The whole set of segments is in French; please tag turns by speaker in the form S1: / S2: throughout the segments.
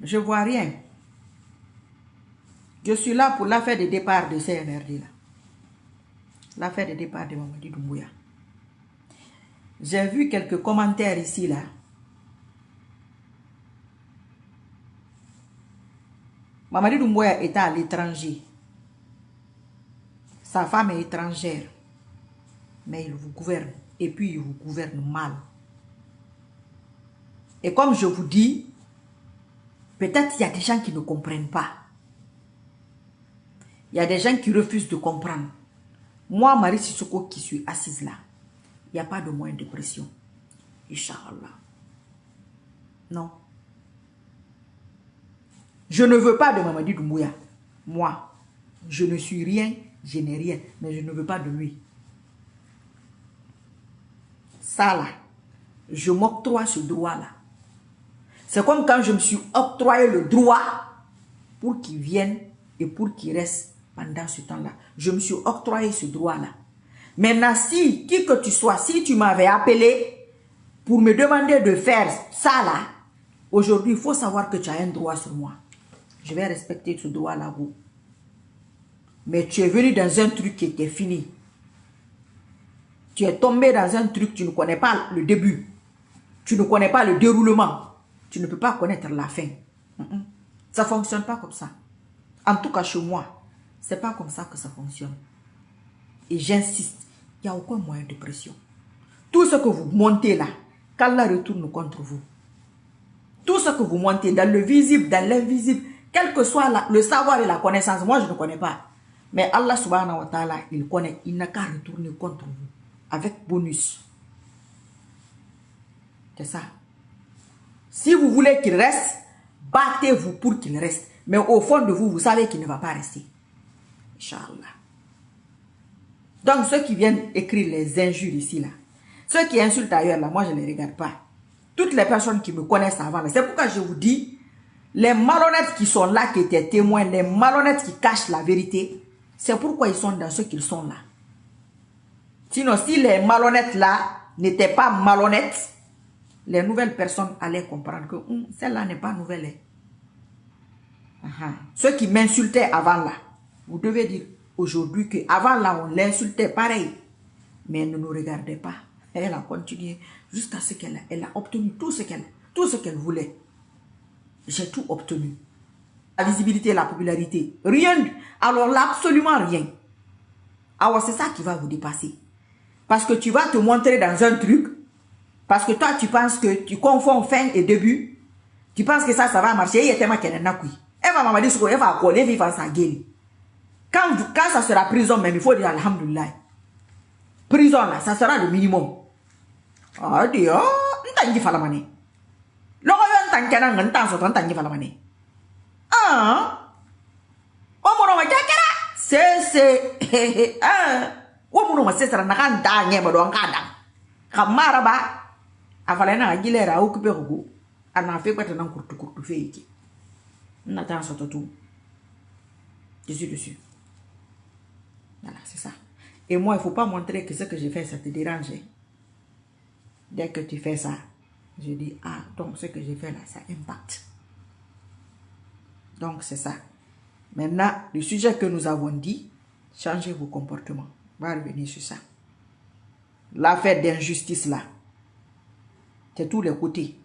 S1: Je ne vois rien. Je suis là pour l'affaire de départ de CNRD. L'affaire de départ de Mamadi Doumbouya. J'ai vu quelques commentaires ici, là. Mamadi Doumbouya est à l'étranger. Sa femme est étrangère. Mais il vous gouverne. Et puis, il vous gouverne mal. Et comme je vous dis, peut-être il y a des gens qui ne comprennent pas. Il y a des gens qui refusent de comprendre. Moi, Marie Sissoko, qui suis assise là, il n'y a pas de moyen de pression. Inch'Allah. Non. Je ne veux pas de Mamadi Doumbouya. Moi, je ne suis rien, je n'ai rien, mais je ne veux pas de lui. Ça là, je m'octroie ce droit-là. C'est comme quand je me suis octroyé le droit pour qu'il vienne et pour qu'il reste pendant ce temps-là. Je me suis octroyé ce droit-là. Maintenant, si, qui que tu sois, si tu m'avais appelé pour me demander de faire ça là, aujourd'hui, il faut savoir que tu as un droit sur moi. Je vais respecter ce droit-là, vous. Mais tu es venu dans un truc qui était fini. Tu es tombé dans un truc, tu ne connais pas le début. Tu ne connais pas le déroulement. Tu ne peux pas connaître la fin. Ça ne fonctionne pas comme ça. En tout cas, chez moi, ce n'est pas comme ça que ça fonctionne. Et j'insiste, il n'y a aucun moyen de pression. Tout ce que vous montez là, qu'Allah retourne contre vous. Tout ce que vous montez dans le visible, dans l'invisible, quel que soit le savoir et la connaissance, moi je ne connais pas. Mais Allah subhanahu wa ta'ala, il connaît, il n'a qu'à retourner contre vous. Avec bonus. C'est ça. Si vous voulez qu'il reste, battez-vous pour qu'il reste. Mais au fond de vous, vous savez qu'il ne va pas rester. Inch'Allah. Donc ceux qui viennent écrire les injures ici, là, ceux qui insultent ailleurs, là, moi je ne les regarde pas. Toutes les personnes qui me connaissent avant, c'est pourquoi je vous dis, les malhonnêtes qui sont là, qui étaient témoins, les malhonnêtes qui cachent la vérité, c'est pourquoi ils sont dans ce qu'ils sont là. Sinon, si les malhonnêtes là n'étaient pas malhonnêtes, les nouvelles personnes allaient comprendre que celle-là n'est pas nouvelle. Ceux qui m'insultaient avant là, vous devez dire aujourd'hui qu'avant là, on l'insultait pareil. Mais elle ne nous regardait pas. Elle a continué jusqu'à ce qu'elle a obtenu tout ce qu'elle voulait. J'ai tout obtenu. La visibilité, la popularité, rien. Alors là, absolument rien. Alors c'est ça qui va vous dépasser. Parce que tu vas te montrer dans un truc. Parce que toi, tu penses que tu confonds fin et début. Tu penses que ça va marcher. Elle va m'amener ce qu'elle va coller, elle va s'en gueuler. Quand ça sera prison, même, il faut dire Alhamdulillah. Prison, là, ça sera le minimum. Ah, Dieu, on t'a falamane. L'oreille, on t'a qu'un an, on t'a falamane. Ah, on m'a dit, c'est, on m'a dit, c'est un n'a pas d'encadre. Kamaraba, avalena agilera occupé rogo, a n'a fait pas de courte fait. N'attends sur tout. Je suis dessus. Voilà, c'est ça. Et moi, il ne faut pas montrer que ce que j'ai fait, ça te dérange. Dès que tu fais ça, je dis, ah, donc ce que j'ai fait là, ça impacte. Donc, c'est ça. Maintenant, le sujet que nous avons dit, changez vos comportements. On va revenir sur ça. L'affaire d'injustice là, c'est tous les côtés.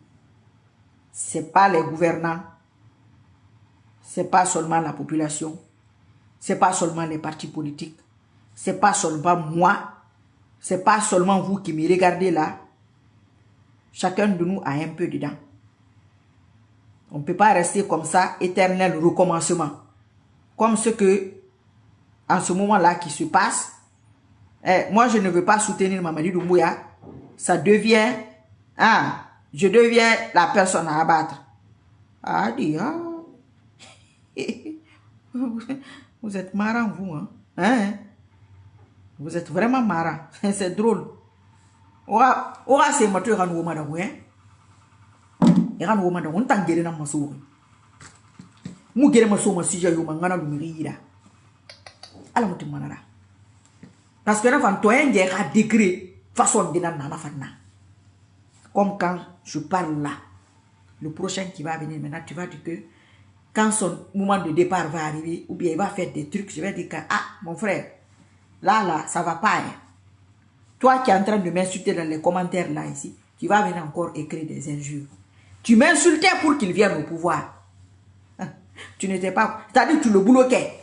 S1: C'est pas les gouvernants, c'est pas seulement la population, c'est pas seulement les partis politiques, c'est pas seulement moi, c'est pas seulement vous qui me regardez là. Chacun de nous a un peu dedans. On ne peut pas rester comme ça, éternel recommencement. Comme ce que, en ce moment-là qui se passe, moi je ne veux pas soutenir Mamadi Doumbouya. Ça devient, je deviens la personne à abattre. Ah, dis, vous êtes marrant, vous, hein? Vous êtes vraiment marrant. C'est drôle. Ora c'est moi tu ran wo madam hein. Ran wo madam on tangere na maso. Mu gere maso ma sija yo mangana lu mirira. Ala mutum manara. Parce que na fan to en je ka degré façon de na na fatna. Comme quand je parle là. le prochain qui va venir maintenant, tu vas dire que quand son moment de départ va arriver, ou bien il va faire des trucs, je vais dire que, ah, mon frère, là, ça va pas. Hein. Toi qui es en train de m'insulter dans les commentaires là, ici, tu vas venir encore écrire des injures. Tu m'insultais pour qu'il vienne au pouvoir. Hein. Tu n'étais pas... C'est-à-dire que tu le bloquais.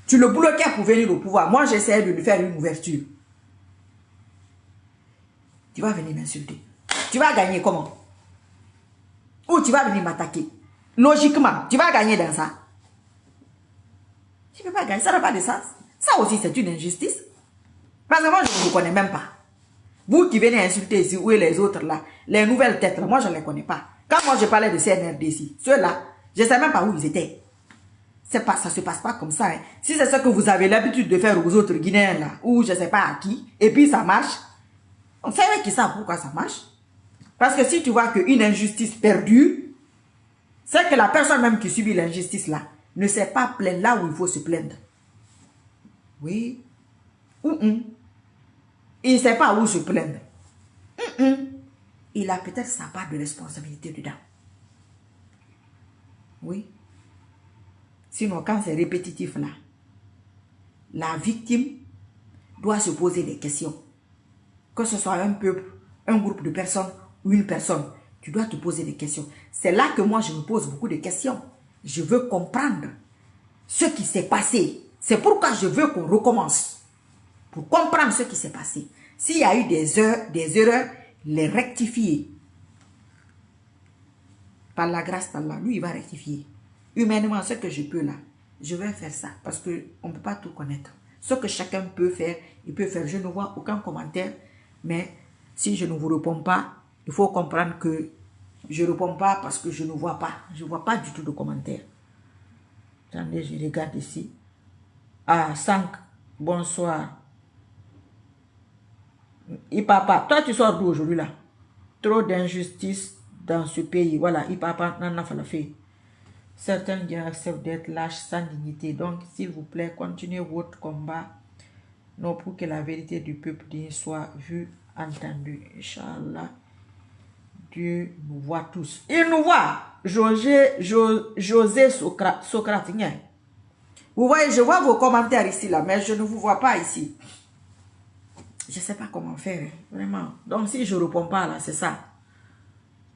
S1: Tu le bloquais pour venir au pouvoir. Moi, j'essayais de lui faire une ouverture. Tu vas venir m'insulter. Tu vas gagner comment? Ou tu vas venir m'attaquer? Logiquement, tu vas gagner dans ça. Tu ne peux pas gagner, ça n'a pas de sens. Ça aussi, c'est une injustice. Parce que moi, je ne vous connais même pas. Vous qui venez insulter ici, où est les autres là, les nouvelles têtes là, moi, je ne les connais pas. Quand moi, je parlais de CNRD ici, ceux-là, je ne sais même pas où ils étaient. Ça ne se passe pas comme ça. Hein. Si c'est ce que vous avez l'habitude de faire aux autres Guinéens là, ou je ne sais pas à qui, et puis ça marche, on sait qu'ils savent pourquoi ça marche. Parce que si tu vois qu'une injustice perdure, c'est que la personne même qui subit l'injustice là ne sait pas plaindre là où il faut se plaindre. Oui. Il ne sait pas où se plaindre. Il a peut-être sa part de responsabilité dedans. Oui. Sinon, quand c'est répétitif là, la victime doit se poser des questions. Que ce soit un peuple, un groupe de personnes ou une personne, tu dois te poser des questions. C'est là que moi, je me pose beaucoup de questions. Je veux comprendre ce qui s'est passé. C'est pourquoi je veux qu'on recommence. Pour comprendre ce qui s'est passé. S'il y a eu des erreurs, les rectifier. Par la grâce d'Allah, lui, il va rectifier. Humainement, ce que je peux là, je vais faire ça. Parce qu'on ne peut pas tout connaître. Ce que chacun peut faire, il peut faire. Je ne vois aucun commentaire. Mais si je ne vous réponds pas, il faut comprendre que je ne réponds pas parce que je ne vois pas. Je ne vois pas du tout de commentaires. Attendez, je regarde ici. Ah, 5. Bonsoir. Ipapa, toi tu sors d'où aujourd'hui là? Trop d'injustice dans ce pays. Voilà, Ipapa, nana falafé. Certains gens acceptent d'être lâches sans dignité. Donc, s'il vous plaît, continuez votre combat. Non, pour que la vérité du peuple soit vue, entendue. Inch'Allah, Dieu nous voit tous. Il nous voit. José Socrate. Vous voyez, je vois vos commentaires ici, là, mais je ne vous vois pas ici. Je ne sais pas comment faire, vraiment. Donc, si je ne réponds pas, là, c'est ça.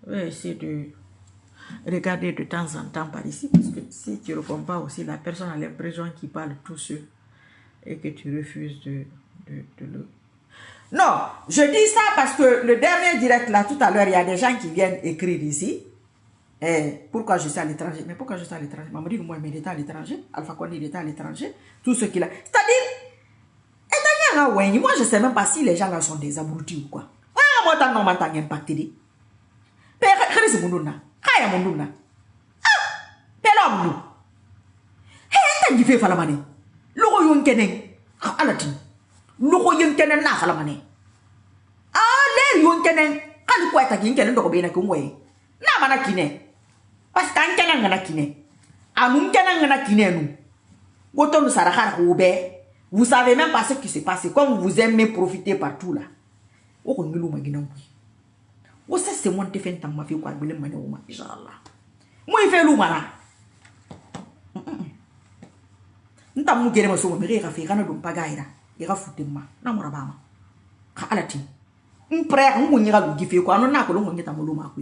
S1: Je vais essayer de regarder de temps en temps par ici, parce que si tu ne réponds pas aussi, la personne a l'impression qu'il parle tout seul et que tu refuses de le... Non, je dis ça parce que le dernier direct, là, tout à l'heure, il y a des gens qui viennent écrire ici. Et pourquoi je suis à l'étranger? Mais pourquoi je suis à l'étranger? Maman dit que moi, il était à l'étranger. Alpha Condé, il était à l'étranger. Tout ce qu'il a... C'est-à-dire... Moi, je ne sais même pas si les gens là sont des abrutis ou quoi. Ah, moi, t'as non, t'as impacté. Père, c'est mon nom. Kaya mon nom. Ah, père, l'homme, hé, t'as dit fait falamane. Logo yon kenen. Ah, alatin. Logo yon kenen na falamane. Ah, l'air yon kenen. Quand quoi t'as dit kenen, donc bien qu'on voit. Na mana kine. Parce qu'un kenen na kine. Anum kenen na kine nous. Goto nous sarahar roube. Vous savez même pas ce qui s'est passé. Comme vous aimez profiter partout là. Oh, on nous magina. Oh, ça c'est moi qui fais un ma fille quoi, belle mané ou ma, Inch'Allah. Moi il fait l'oumara. N'ta mou gere ma so me rira fait kana dum pagaira. Ira fouté ma. Na mora bama. Ka alati. M'pré on nyira lu gife ko anu na ko lo ngeta mo luma ko.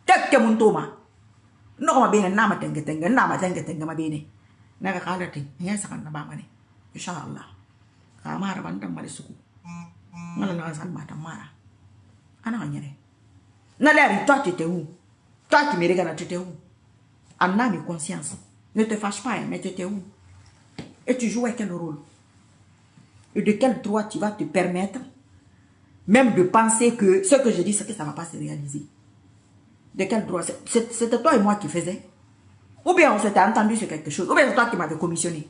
S1: Tekke mun toma. No ma bene na ma tenge ma bene. Na ka alati. Nya sakan na bama ne. Inch'Allah. Amara bantam mari suku. Ngala na salma tamara. Ana ngere. Na l'air, toi tu étais où? Toi qui me regardes, tu étais où? En âme et conscience. Ne te fâche pas, mais tu étais où? Et tu jouais quel rôle? Et de quel droit tu vas te permettre même de penser que ce que je dis, c'est que ça ne va pas se réaliser? De quel droit? C'était toi et moi qui faisais? Ou bien on s'était entendu sur quelque chose? Ou bien c'est toi qui m'avais commissionné?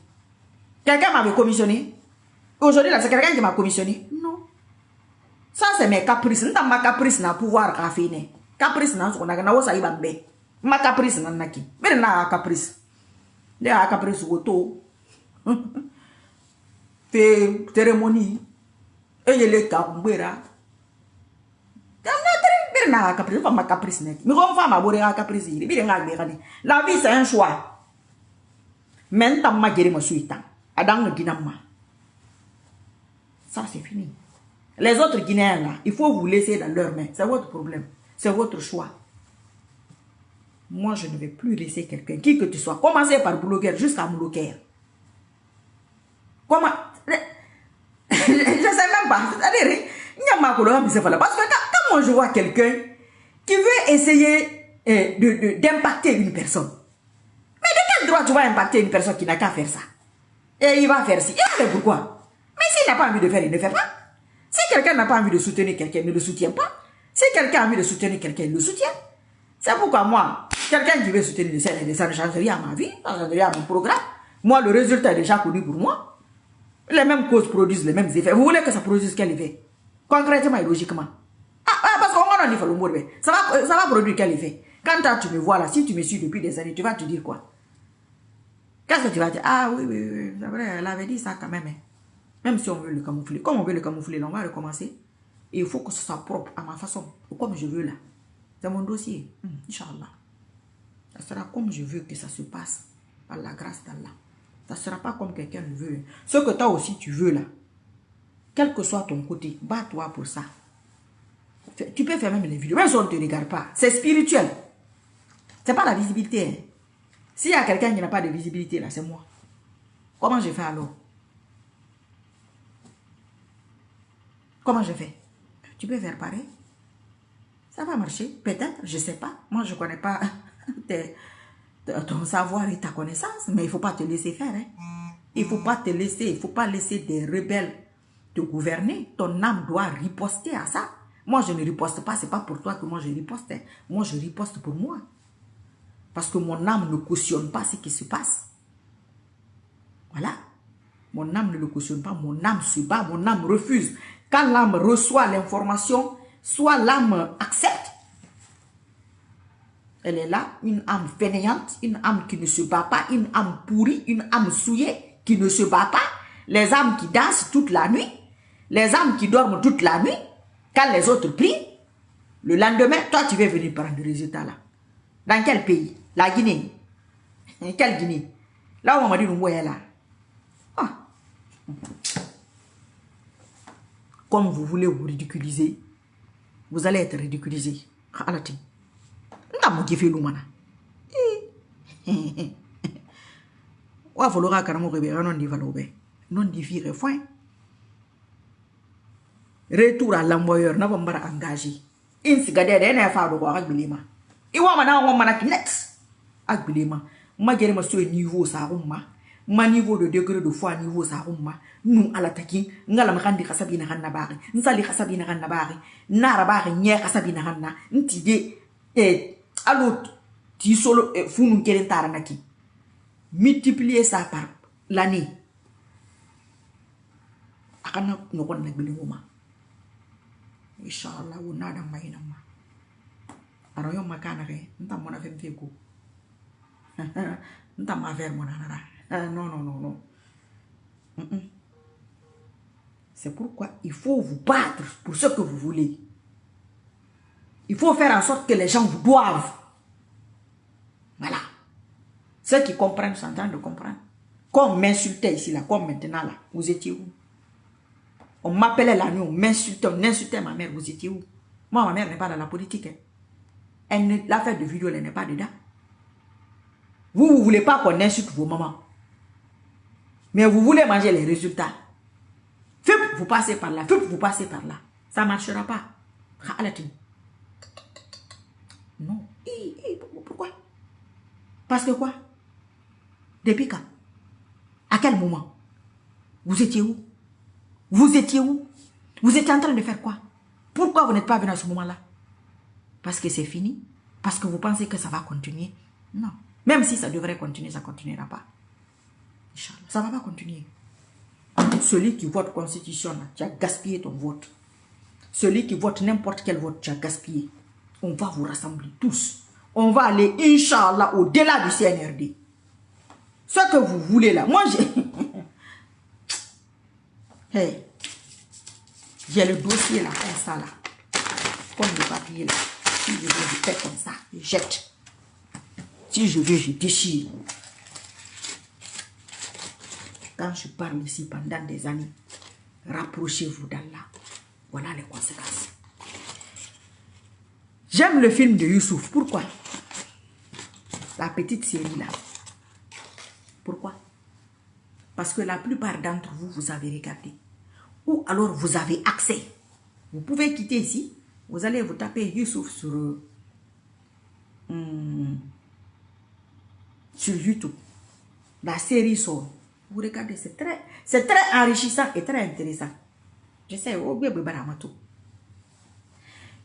S1: Quelqu'un m'avait commissionné? Aujourd'hui, là, c'est quelqu'un qui m'a commissionné? Non. Ça, c'est mes caprices. Nous ma caprice na pouvoir rafiner. Caprice na on a na ça ibambe. Ma caprice na naki. Mais na caprice. De a caprice goto. Fait cérémonie. Et il est capumbera. La vie, c'est un choix. Maintenant, ça, c'est fini. Les autres Guinéens, là, il faut vous laisser dans leurs mains. C'est votre problème. C'est votre choix. Moi, je ne vais plus laisser quelqu'un, qui que tu sois. Commencez par blogueur jusqu'à blogueur. Comment? Je ne sais même pas. C'est-à-dire, parce que quand moi je vois quelqu'un qui veut essayer d'impacter une personne, mais de quel droit tu vas impacter une personne qui n'a qu'à faire ça? Et il va faire ci. Il va faire pourquoi? Mais s'il n'a pas envie de faire, il ne fait pas. Si quelqu'un n'a pas envie de soutenir quelqu'un, il ne le soutient pas. Si quelqu'un a envie de soutenir quelqu'un, il le soutient. C'est pourquoi moi, quelqu'un qui veut soutenir le Sénégal, ça ne change rien à ma vie, ça ne change rien à mon programme. Moi, le résultat est déjà connu pour moi. Les mêmes causes produisent les mêmes effets. Vous voulez que ça produise quel effet? Concrètement et logiquement. Parce qu'on va en dire, ça va produire quel effet? Quand toi, tu me vois là, si tu me suis depuis des années, tu vas te dire quoi? Qu'est-ce que tu vas dire? Ah oui, c'est vrai, elle avait dit ça quand même. Hein. Même si on veut le camoufler. Comme on veut le camoufler, on va recommencer. Et il faut que ce soit propre à ma façon. Comme je veux là. C'est mon dossier. Inch'Allah. Ça sera comme je veux que ça se passe. Par la grâce d'Allah. Ça ne sera pas comme quelqu'un le veut. Ce que toi aussi tu veux là. Quel que soit ton côté, bats-toi pour ça. Tu peux faire même les vidéos. Même si on ne te regarde pas. C'est spirituel. C'est pas la visibilité. Hein. S'il y a quelqu'un qui n'a pas de visibilité là, c'est moi. Comment je fais alors? Comment je fais? Tu peux faire pareil. Ça va marcher, peut-être, je ne sais pas. Moi, je ne connais pas ton savoir et ta connaissance, mais il ne faut pas te laisser faire. Hein. Il ne faut pas te laisser, il ne faut pas laisser des rebelles te gouverner. Ton âme doit riposter à ça. Moi, je ne riposte pas, ce n'est pas pour toi que moi je riposte. Hein. Moi, je riposte pour moi. Parce que mon âme ne cautionne pas ce qui se passe. Voilà. Mon âme ne le cautionne pas, mon âme se bat, mon âme refuse. Quand l'âme reçoit l'information, soit l'âme accepte. Elle est là, une âme fainéante, une âme qui ne se bat pas, une âme pourrie, une âme souillée qui ne se bat pas. Les âmes qui dansent toute la nuit, les âmes qui dorment toute la nuit. Quand les autres prient, le lendemain, toi tu vas venir prendre le résultat là. Dans quel pays? La Guinée. Quelle Guinée? Là où on m'a dit nous voyons là. Ah. Comme vous voulez vous ridiculiser, vous allez être ridiculisé. Retour à l'envoyeur, n'a pas engagé. Insigade, n'a pas de quoi avec Bilema. Et wa mana wa mana net. Avec Bilema. Ma guerre ma sur niveau sa rumma. Ma niveau de degré de foi niveau sa rumma. Nous à l'attaquer, ngala mkandi kasabina hanna bari. Nsali kasabina hanna bari. Nara bari nye kasabina hanna. Ntide allo ti solo funu keren taranaki. Multiplier ça par l'année. Akana no kon nak Bilema. Inshallah ou nada mayinama. Aroyo makanare, nta mona femfeko. Nta ma faire monanara. Non. C'est pourquoi il faut vous battre pour ce que vous voulez. Il faut faire en sorte que les gens vous doivent. Voilà. Ceux qui comprennent sont en train de comprendre. Comme m'insultait ici là, comme maintenant là, vous étiez où? On m'appelait la nuit, on insultait ma mère, vous étiez où? Moi, ma mère n'est pas dans la politique. Hein. L'affaire de vidéo, elle n'est pas dedans. Vous ne voulez pas qu'on insulte vos mamans. Mais vous voulez manger les résultats. Vous passez par là, vous passez par là. Ça ne marchera pas. Non. Pourquoi? Parce que quoi? Depuis quand? À quel moment? Vous étiez où? Vous étiez où? Vous étiez en train de faire quoi? Pourquoi vous n'êtes pas venu à ce moment-là? Parce que c'est fini? Parce que vous pensez que ça va continuer? Non. Même si ça devrait continuer, ça ne continuera pas. Inch'Allah, ça ne va pas continuer. Celui qui vote constitution, tu as gaspillé ton vote. Celui qui vote n'importe quel vote, tu as gaspillé. On va vous rassembler tous. On va aller, Inch'Allah, au-delà du CNRD. Ce que vous voulez là, moi j'ai... Hey, j'ai le dossier là, comme ça là. comme le papier là. Si je veux, je fais comme ça, je jette. Si je veux, je déchire. Quand je parle ici pendant des années, rapprochez-vous d'Allah. Voilà les conséquences. J'aime le film de Youssouf. Pourquoi? La petite série là. Pourquoi? Parce que la plupart d'entre vous, vous avez regardé. Ou alors vous avez accès. Vous pouvez quitter ici. Vous allez vous taper Youssouf sur YouTube. La série sort. Vous regardez, c'est très enrichissant et très intéressant. Je sais,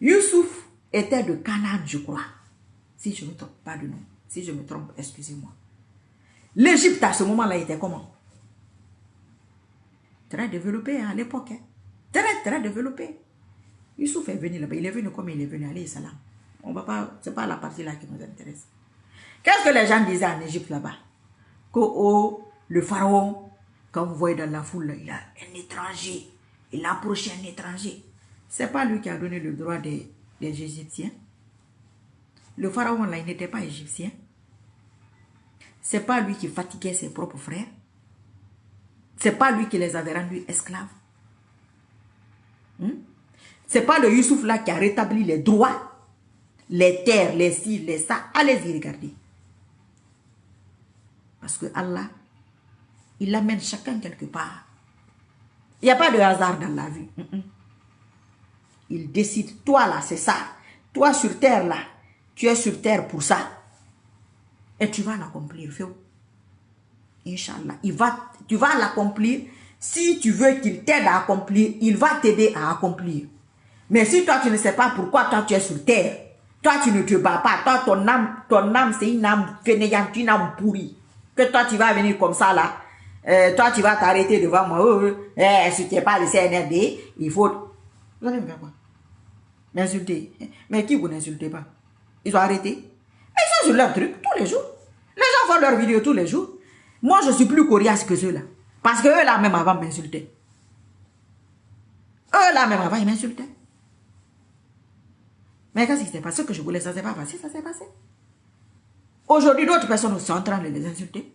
S1: Youssouf était de Canaan, je crois. Si je ne me trompe pas de nom. Si je me trompe, excusez-moi. L'Égypte à ce moment-là était comment? Très développé à l'époque. Hein? Très développé. Youssouf est venu là-bas. Il est venu comme il est venu. Alayhi salam. On va pas, c'est pas la partie là qui nous intéresse. Qu'est-ce que les gens disaient en Égypte là-bas? Que le pharaon, quand vous voyez dans la foule, il a un étranger. Il a approché un étranger. C'est pas lui qui a donné le droit des Égyptiens. Le pharaon là, il n'était pas égyptien. C'est pas lui qui fatiguait ses propres frères. C'est pas lui qui les avait rendus esclaves. C'est pas le Youssouf là qui a rétabli les droits, les terres, les ci, les ça. Allez-y regarder. Parce que Allah, il amène chacun quelque part. Il n'y a pas de hasard dans la vie. Il décide, toi là, c'est ça. Toi sur terre là, tu es sur terre pour ça. Et tu vas l'accomplir, Féo. Inch'Allah. Tu vas l'accomplir. Si tu veux qu'il t'aide à accomplir, il va t'aider à accomplir. Mais si toi, tu ne sais pas pourquoi toi, tu es sur terre, toi, tu ne te bats pas. Toi, ton âme c'est une âme fainéante, une âme pourrie. Que toi, tu vas venir comme ça, là. Toi, tu vas t'arrêter devant moi. Si tu n'es pas le CNRD, il faut... Vous allez me faire quoi? M'insulter. Mais qui vous n'insultez pas? Ils ont arrêté. Mais ils sont sur leur truc tous les jours. Les gens font leurs vidéos tous les jours. Moi, je suis plus coriace que ceux-là. Parce que eux là, même avant, m'insultaient. Eux là, même avant, ils m'insultaient. Mais qu'est-ce qui s'est passé? Ce que je voulais, ça s'est pas passé, ça s'est passé. Aujourd'hui, d'autres personnes sont en train de les insulter.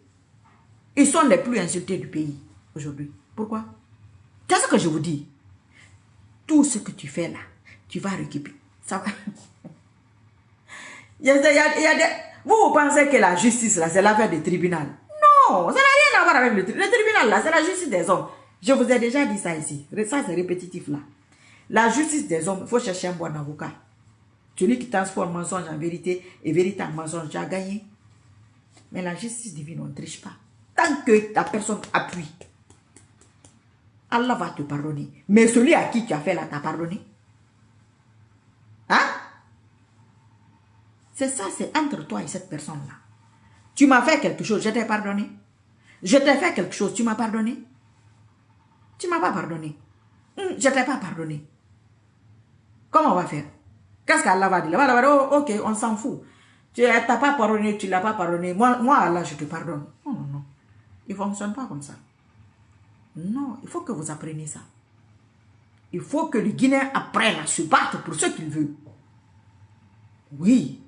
S1: Ils sont les plus insultés du pays aujourd'hui. Pourquoi? Qu'est-ce que je vous dis? Tout ce que tu fais là, tu vas récupérer. Ça va. Vous pensez que la justice là, c'est l'affaire du tribunal? Non, ça n'a rien à voir avec le tribunal là, c'est la justice des hommes. Je vous ai déjà dit ça ici. Ça, c'est répétitif là. La justice des hommes, il faut chercher un bon avocat. Celui qui transforme mensonge en vérité et vérité en mensonge, tu as gagné. Mais la justice divine, on ne triche pas. Tant que ta personne appuie, Allah va te pardonner. Mais celui à qui tu as fait là, t'a pardonné. Hein? C'est ça, c'est entre toi et cette personne-là. Tu m'as fait quelque chose, je t'ai pardonné. Je t'ai fait quelque chose, tu m'as pardonné. Tu ne m'as pas pardonné. Je ne t'ai pas pardonné. Comment on va faire? Qu'est-ce qu'Allah va dire? Oh, ok, on s'en fout. Tu n'as pas pardonné, tu ne l'as pas pardonné. Moi, Allah, je te pardonne. Non, non, non. Il ne fonctionne pas comme ça. Non, il faut que vous appreniez ça. Il faut que les Guinéens apprennent à se battre pour ce qu'ils veulent. Oui.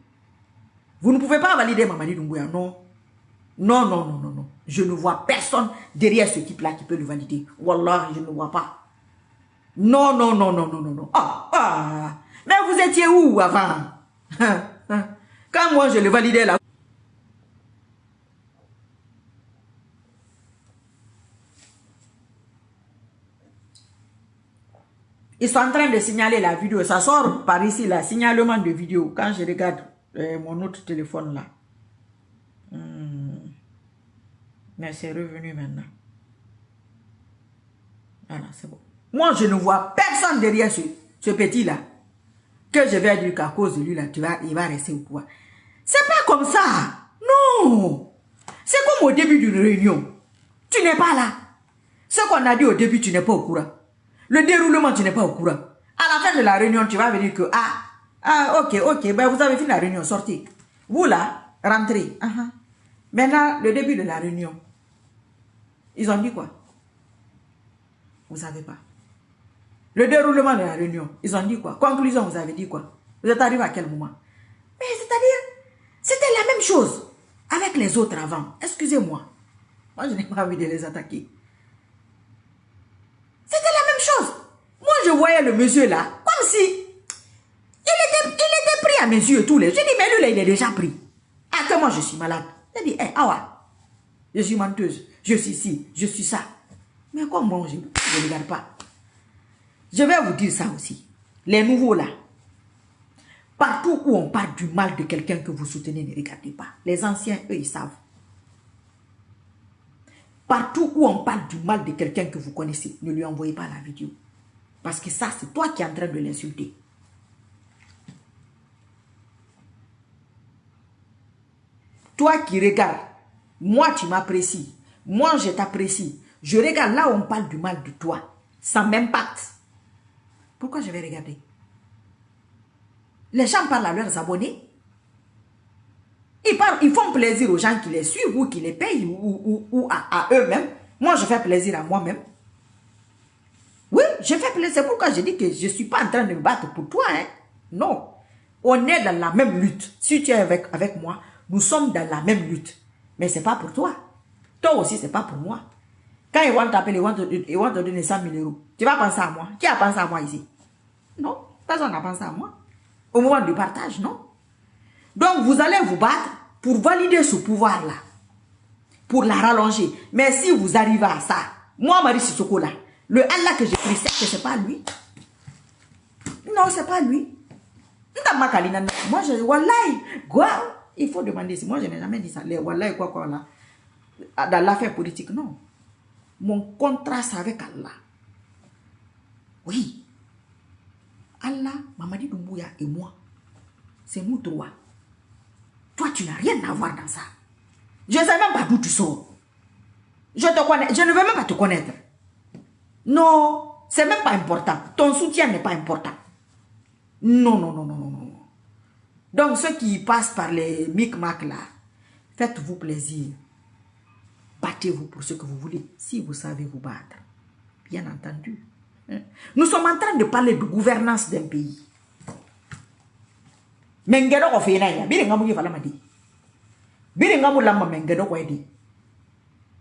S1: Vous ne pouvez pas valider Mamadi Doumbouya, non. Non, non, non, non, non. Je ne vois personne derrière ce type-là qui peut le valider. Wallah, je ne vois pas. Non, non, non, non, non, non, non. Ah. Mais vous étiez où avant? Quand moi je le validais là. Ils sont en train de signaler la vidéo. Ça sort par ici, là, signalement de vidéo. Quand je regarde mon autre téléphone là. Mais c'est revenu maintenant. Voilà, c'est bon. Moi, je ne vois personne derrière ce petit-là. Que je vais dire qu'à cause de lui, là, il va rester au pouvoir. C'est pas comme ça. Non. C'est comme au début d'une réunion. Tu n'es pas là. Ce qu'on a dit au début, tu n'es pas au courant. Le déroulement, tu n'es pas au courant. À la fin de la réunion, tu vas venir que, ok, ben vous avez fini la réunion, sortez. Vous là, rentrez. Maintenant, le début de la réunion, ils ont dit quoi? Vous savez pas. Le déroulement de la réunion, ils ont dit quoi? Conclusion, vous avez dit quoi? Vous êtes arrivé à quel moment? Mais c'est-à-dire, c'était la même chose avec les autres avant. Excusez-moi. Moi, je n'ai pas envie de les attaquer. C'était la même chose. Moi, je voyais le monsieur là, comme si il était pris à mes yeux tous les. Je dis, mais lui là, il est déjà pris. Ah, que moi, je suis malade. Je dis, ah ouais, je suis menteuse, je suis ci, je suis ça. Mais comme moi, je ne regarde pas. Je vais vous dire ça aussi. Les nouveaux là, partout où on parle du mal de quelqu'un que vous soutenez, ne regardez pas. Les anciens, eux, ils savent. Partout où on parle du mal de quelqu'un que vous connaissez, ne lui envoyez pas la vidéo. Parce que ça, c'est toi qui es en train de l'insulter. Toi qui regardes, moi tu m'apprécies, moi je t'apprécie. Je regarde là où on parle du mal de toi. Ça m'impacte. Pourquoi je vais regarder? Les gens parlent à leurs abonnés. Ils font plaisir aux gens qui les suivent ou qui les payent ou à eux-mêmes. Moi, je fais plaisir à moi-même. Oui, je fais plaisir. C'est pourquoi je dis que je ne suis pas en train de me battre pour toi. Hein. Non. On est dans la même lutte. Si tu es avec moi, nous sommes dans la même lutte. Mais ce n'est pas pour toi. Toi aussi, ce n'est pas pour moi. Quand ils vont t'appeler, ils vont te donner 100 000 euros. Tu vas penser à moi. Qui a pensé à moi ici? Non, personne n'a pensé à moi. Au moment du partage, non. Donc, vous allez vous battre pour valider ce pouvoir-là. Pour la rallonger. Mais si vous arrivez à ça, moi, Marie Sissoko, là, le Allah que j'ai pris, c'est que ce n'est pas lui. Non, ce n'est pas lui. Moi, je dis, Wallahi, quoi? Il faut demander si moi, je n'ai jamais dit ça. Les Wallahi, quoi, là. Dans l'affaire politique, non. Mon contrat, c'est avec Allah. Oui. Allah, Mamadi Doumbouya et moi, c'est nous trois. Toi, tu n'as rien à voir dans ça. Je ne sais même pas d'où tu sors. Je te connais, je ne veux même pas te connaître. Non, c'est même pas important. Ton soutien n'est pas important. Non, non, non, non, non, non. Donc, ceux qui passent par les micmacs là, faites-vous plaisir. Battez-vous pour ce que vous voulez, si vous savez vous battre. Bien entendu. Nous sommes en train de parler de gouvernance d'un pays.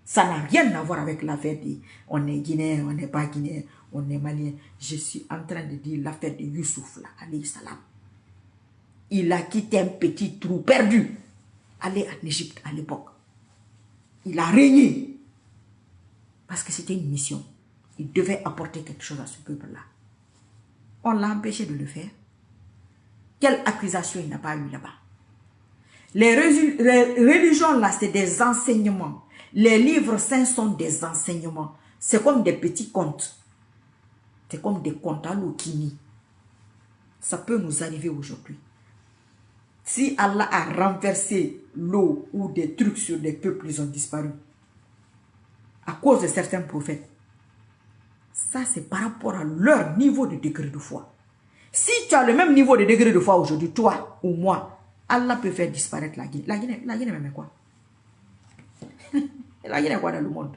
S1: Ça n'a rien à voir avec l'affaire de on est guinéen, on n'est pas guinéen, on est malien. Je suis en train de dire l'affaire de Youssouf là, alayhi salam. Il a quitté un petit trou perdu. Aller en Égypte à l'époque. Il a régné. Parce que c'était une mission. Il devait apporter quelque chose à ce peuple-là. On l'a empêché de le faire. Quelle accusation il n'a pas eu là-bas? Les religions là, c'est des enseignements. Les livres saints sont des enseignements. C'est comme des petits contes. C'est comme des contes à l'okini. Ça peut nous arriver aujourd'hui. Si Allah a renversé l'eau ou des trucs sur des peuples, ils ont disparu. À cause de certains prophètes. Ça, c'est par rapport à leur niveau de degré de foi. Si tu as le même niveau de degré de foi aujourd'hui, toi ou moi, Allah peut faire disparaître la Guinée. La Guinée même quoi? La Guinée quoi dans le monde?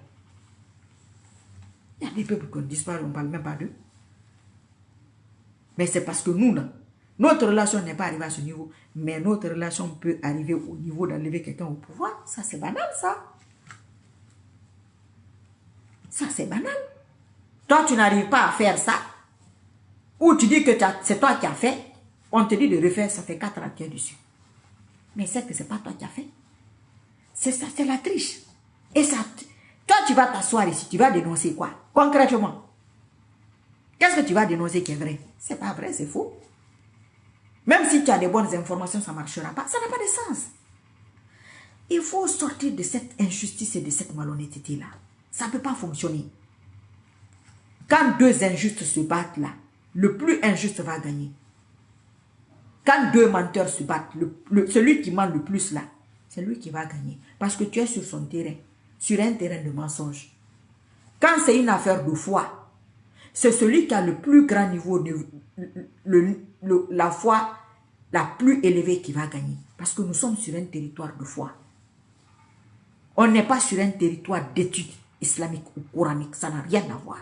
S1: Il y a des peuples qui ont disparu, on ne parle même pas d'eux. Mais c'est parce que nous, là, notre relation n'est pas arrivée à ce niveau. Mais notre relation peut arriver au niveau d'enlever quelqu'un au pouvoir. Ça, c'est banal, ça. Ça, c'est banal. Toi, tu n'arrives pas à faire ça. Ou tu dis que c'est toi qui as fait. On te dit de refaire, ça fait 4 ans que tu es dessus. Mais c'est que ce n'est pas toi qui as fait. C'est ça, c'est la triche. Et ça, toi, tu vas t'asseoir ici, tu vas dénoncer quoi? Concrètement. Qu'est-ce que tu vas dénoncer qui est vrai? C'est pas vrai, c'est faux. Même si tu as des bonnes informations, ça ne marchera pas. Ça n'a pas de sens. Il faut sortir de cette injustice et de cette malhonnêteté-là. Ça ne peut pas fonctionner. Quand deux injustes se battent là, le plus injuste va gagner. Quand deux menteurs se battent, celui qui ment le plus là, c'est lui qui va gagner. Parce que tu es sur son terrain, sur un terrain de mensonge. Quand c'est une affaire de foi, c'est celui qui a le plus grand niveau, la foi la plus élevée qui va gagner. Parce que nous sommes sur un territoire de foi. On n'est pas sur un territoire d'études islamiques ou coraniques. Ça n'a rien à voir.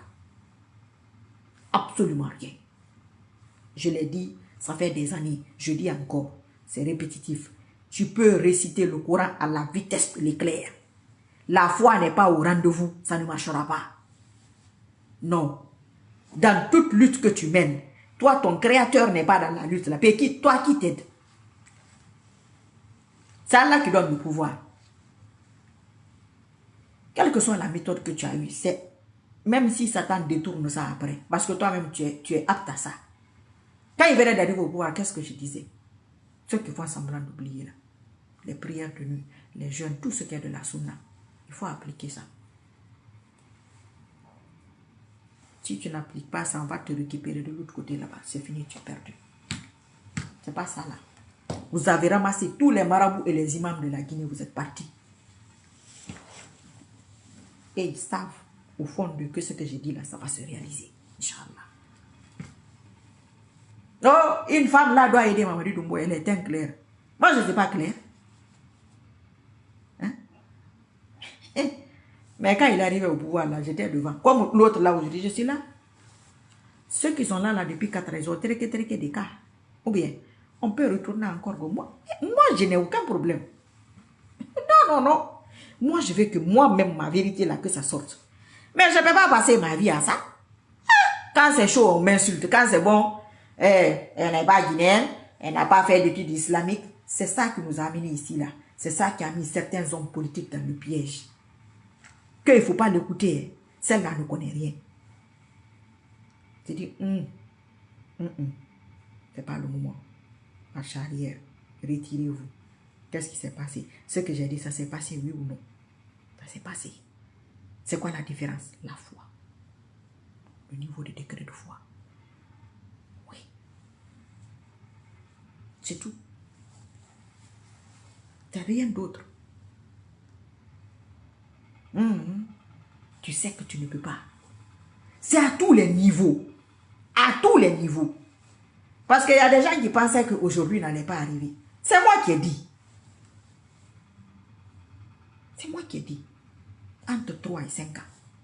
S1: Absolument rien. Je l'ai dit, ça fait des années. Je dis encore, c'est répétitif. Tu peux réciter le Coran à la vitesse de l'éclair. La foi n'est pas au rendez-vous, ça ne marchera pas. Non. Dans toute lutte que tu mènes, toi, ton créateur n'est pas dans la lutte. Toi qui t'aide. C'est Allah qui donne le pouvoir. Quelle que soit la méthode que tu as eue, c'est même si Satan détourne ça après, parce que toi-même tu es apte à ça. Quand il venait d'arriver au pouvoir, qu'est-ce que je disais? Ceux qui font semblant d'oublier là, les prières de nuit, les jeûnes, tout ce qui est de la sunna, il faut appliquer ça. Si tu n'appliques pas ça, on va te récupérer de l'autre côté là-bas. C'est fini, tu es perdu. C'est pas ça là. Vous avez ramassé tous les marabouts et les imams de la Guinée, vous êtes partis. Et ils savent au fond d'eux que ce que j'ai dit là, ça va se réaliser. Inch'Allah. Oh, une femme là doit aider Mamadi Doumbouya, elle est claire. Moi, je ne sais pas clair. Hein? Mais quand il est arrivé au pouvoir là, j'étais devant. Comme l'autre là aujourd'hui, je suis là. Ceux qui sont là depuis 4 ans, ils ont traité des cas. Ou bien, on peut retourner encore. Moi, je n'ai aucun problème. Non. Moi, je veux que moi-même, ma vérité là, que ça sorte. Mais je ne peux pas passer ma vie à ça. Quand c'est chaud, on m'insulte. Quand c'est bon, elle n'est pas guinéenne, elle n'a pas fait d'études islamiques. C'est ça qui nous a amenés ici là. C'est ça qui a mis certains hommes politiques dans le piège. Qu'il ne faut pas l'écouter. Celle-là ne connaît rien. Tu dis, c'est pas le moment. Marche arrière, retirez-vous. Qu'est-ce qui s'est passé? Ce que j'ai dit, ça s'est passé, oui ou non? Ça s'est passé. C'est quoi la différence? La foi. Le niveau de degré de foi. Oui. C'est tout. C'est rien d'autre. Tu sais que tu ne peux pas. C'est à tous les niveaux. À tous les niveaux. Parce qu'il y a des gens qui pensaient qu'aujourd'hui n'allait pas arriver. C'est moi qui ai dit. C'est moi qui ai dit. Entre 3 et 5 ans.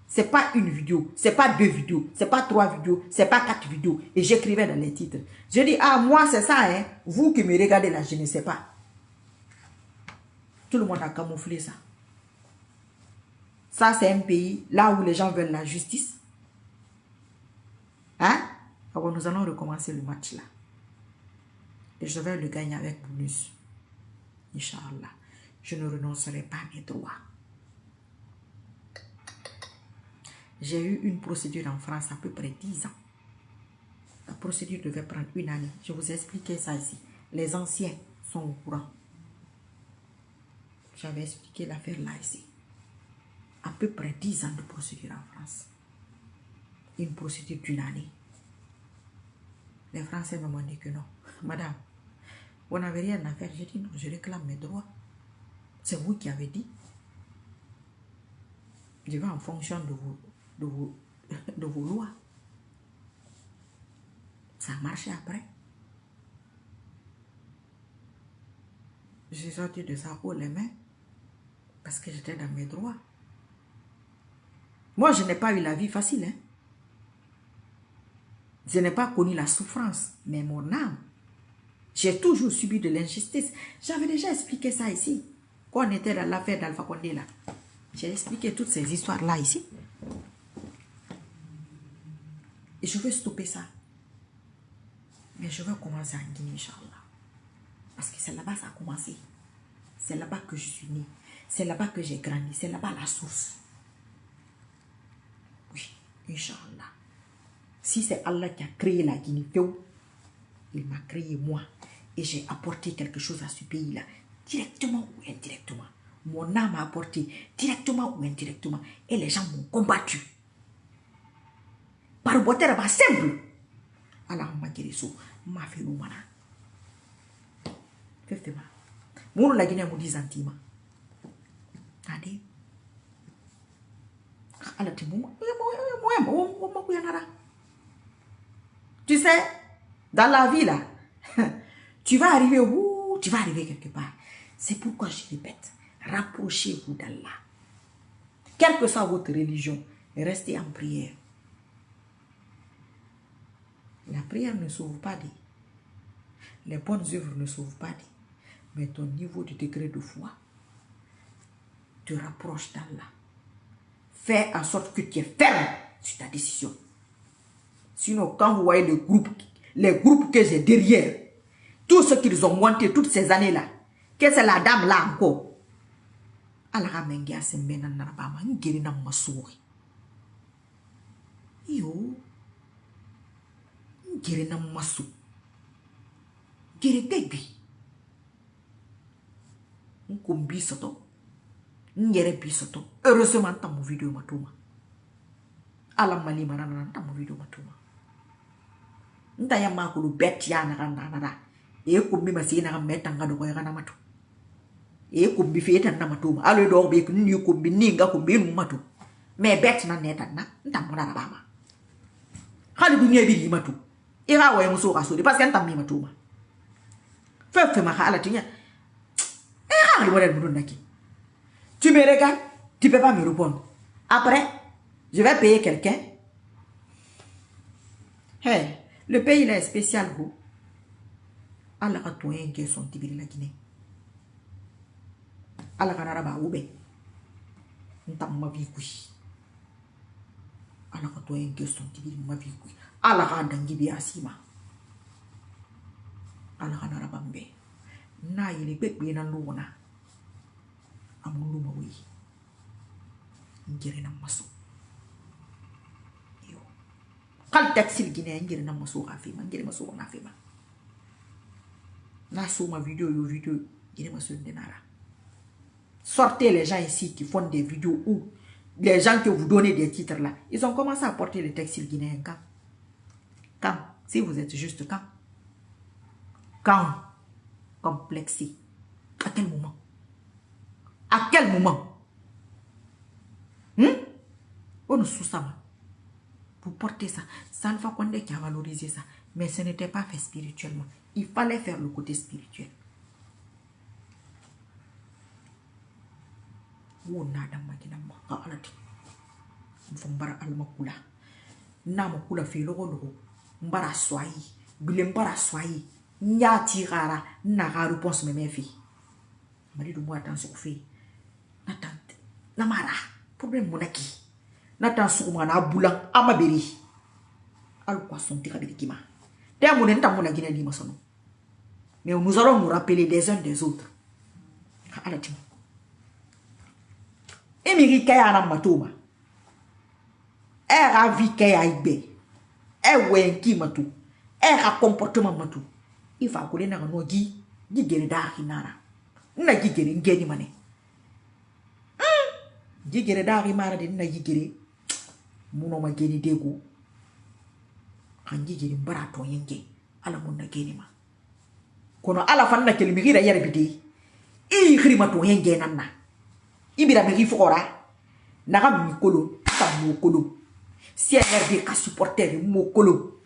S1: C'est pas une vidéo, c'est pas 2 vidéos, c'est pas 3 vidéos, c'est pas 4 vidéos. Et j'écrivais dans les titres. Je dis, ah, moi c'est ça, hein. Vous qui me regardez là, je ne sais pas. Tout le monde a camouflé ça. Ça, c'est un pays là où les gens veulent la justice. Hein? Alors nous allons recommencer le match là. Et je vais le gagner avec bonus. Inch'Allah. Je ne renoncerai pas à mes droits. J'ai eu une procédure en France à peu près 10 ans. La procédure devait prendre 1 année. Je vous ai expliqué ça ici. Les anciens sont au courant. J'avais expliqué l'affaire là ici. À peu près 10 ans de procédure en France. Une procédure d'1 année. Les Français m'ont dit que non. Madame, vous n'avez rien à faire. J'ai dit non, je réclame mes droits. C'est vous qui avez dit. Je vais en fonction de vos lois. Ça a marché après. J'ai sorti de ça haut les mains parce que j'étais dans mes droits. Moi, je n'ai pas eu la vie facile. Hein? Je n'ai pas connu la souffrance, mais mon âme, j'ai toujours subi de l'injustice. J'avais déjà expliqué ça ici. Quand on était dans l'affaire d'Alpha Condé là. J'ai expliqué toutes ces histoires-là ici. Et je veux stopper ça. Mais je veux commencer en Guinée, Inch'Allah. Parce que c'est là-bas que ça a commencé. C'est là-bas que je suis née. C'est là-bas que j'ai grandi. C'est là-bas la source. Oui, Inch'Allah. Si c'est Allah qui a créé la Guinée, il m'a créé moi. Et j'ai apporté quelque chose à ce pays-là. Directement ou indirectement. Mon âme a apporté directement ou indirectement. Et les gens m'ont combattu. Par boiter à simple. Allah m'a guéri ça. M'a fait le mana. Fais-moi. Mon la Guinée m'a dit sentiment. Allez. Allah te mou. Tu sais, dans la vie là, tu vas arriver où? Tu vas arriver quelque part. C'est pourquoi je répète. Rapprochez-vous d'Allah. Quelle que soit votre religion, restez en prière. La prière ne sauve pas dit. Les bonnes œuvres ne sauvent pas dit. Mais ton niveau de degré de foi te rapproche d'Allah. Fais en sorte que tu es ferme sur ta décision. Sinon, quand vous voyez les groupes que j'ai derrière, tout ce qu'ils ont monté toutes ces années-là, que c'est la dame là encore. Allah a mengia sembena narabama, ngiri na masuri. Yo, ngiri na masu. Ngiri tebi. Nkumbi soto. Ngere bi soto. Heureusement, t'as mon vidéo matuma. Allah mali manana t'as mon vidéo matuma. Nta ya makulu bet ya na. E kumbi masi na metanga do ya na matu. E kumbi feta na matuma. Alo do be ni kumbi ninga kumbi nu matu. Me bet na neta na nta mona na bama. Khali dunia bi matu. Ira wa muso rasuli parce que nta mi matuma. Fait ma hala tinya. Ira le modèle mudon naki. Tu me regardes, tu peux pas me répondre. Après, je vais payer quelqu'un. Hey, le pays là est spécial, vous. Allah a tout un qui sont tibiri la Guinée. Allah a naraba oube. Ntam ma vie kui. Allah a tout un qui sont tibiri ma vie kui. Allah a dangibi asima. Allah a naraba mbe. Na yele bebe na luna. Amulu mawi. Ngere na maso. Yo. Kal taxi Guinée ngere na maso afima, ngere maso na afima. Na sur ma vidéo, il me souhaite denara. Sortez les gens ici qui font des vidéos où les gens que vous donnez des titres là, ils ont commencé à porter le textile guinéen quand si vous êtes juste quand complexé. À quel moment? À quel moment? On nous sous-sama. Vous portez ça. Ça ne va pas qu'on qui a valorisé ça. Mais ce n'était pas fait spirituellement. Il fallait faire le côté spirituel. Wo nada makina maka alati. Mfumbara almakula. Na makula fi logo. Mbara swai. Bile mbara swai. Nya tirara. Na réponse me mefi. Mari do mo attention fi. Natante. Na mara. Problème monaki. Natan souma na bulang amaberi. Al quoi son tirabikima. Mais nous allons nous rappeler des uns des autres. Émirie Kaya na matoma. Era vie Kaya ibe. Wenki matu. Era comportement matu. Il faut que les gens no gi gere da hinara. Na gere ngeni mane. Gere da rimara de na gere. Muno ma geni dego. Hangi gere mbarato yenge. Ala mun na geni ma. Kono ala fanna kelimigira yare bidi. I khrimato yenge nanna. Ibira me rifora. Naga mikolo, ta mokolo. CNRD ka supporter mokolo.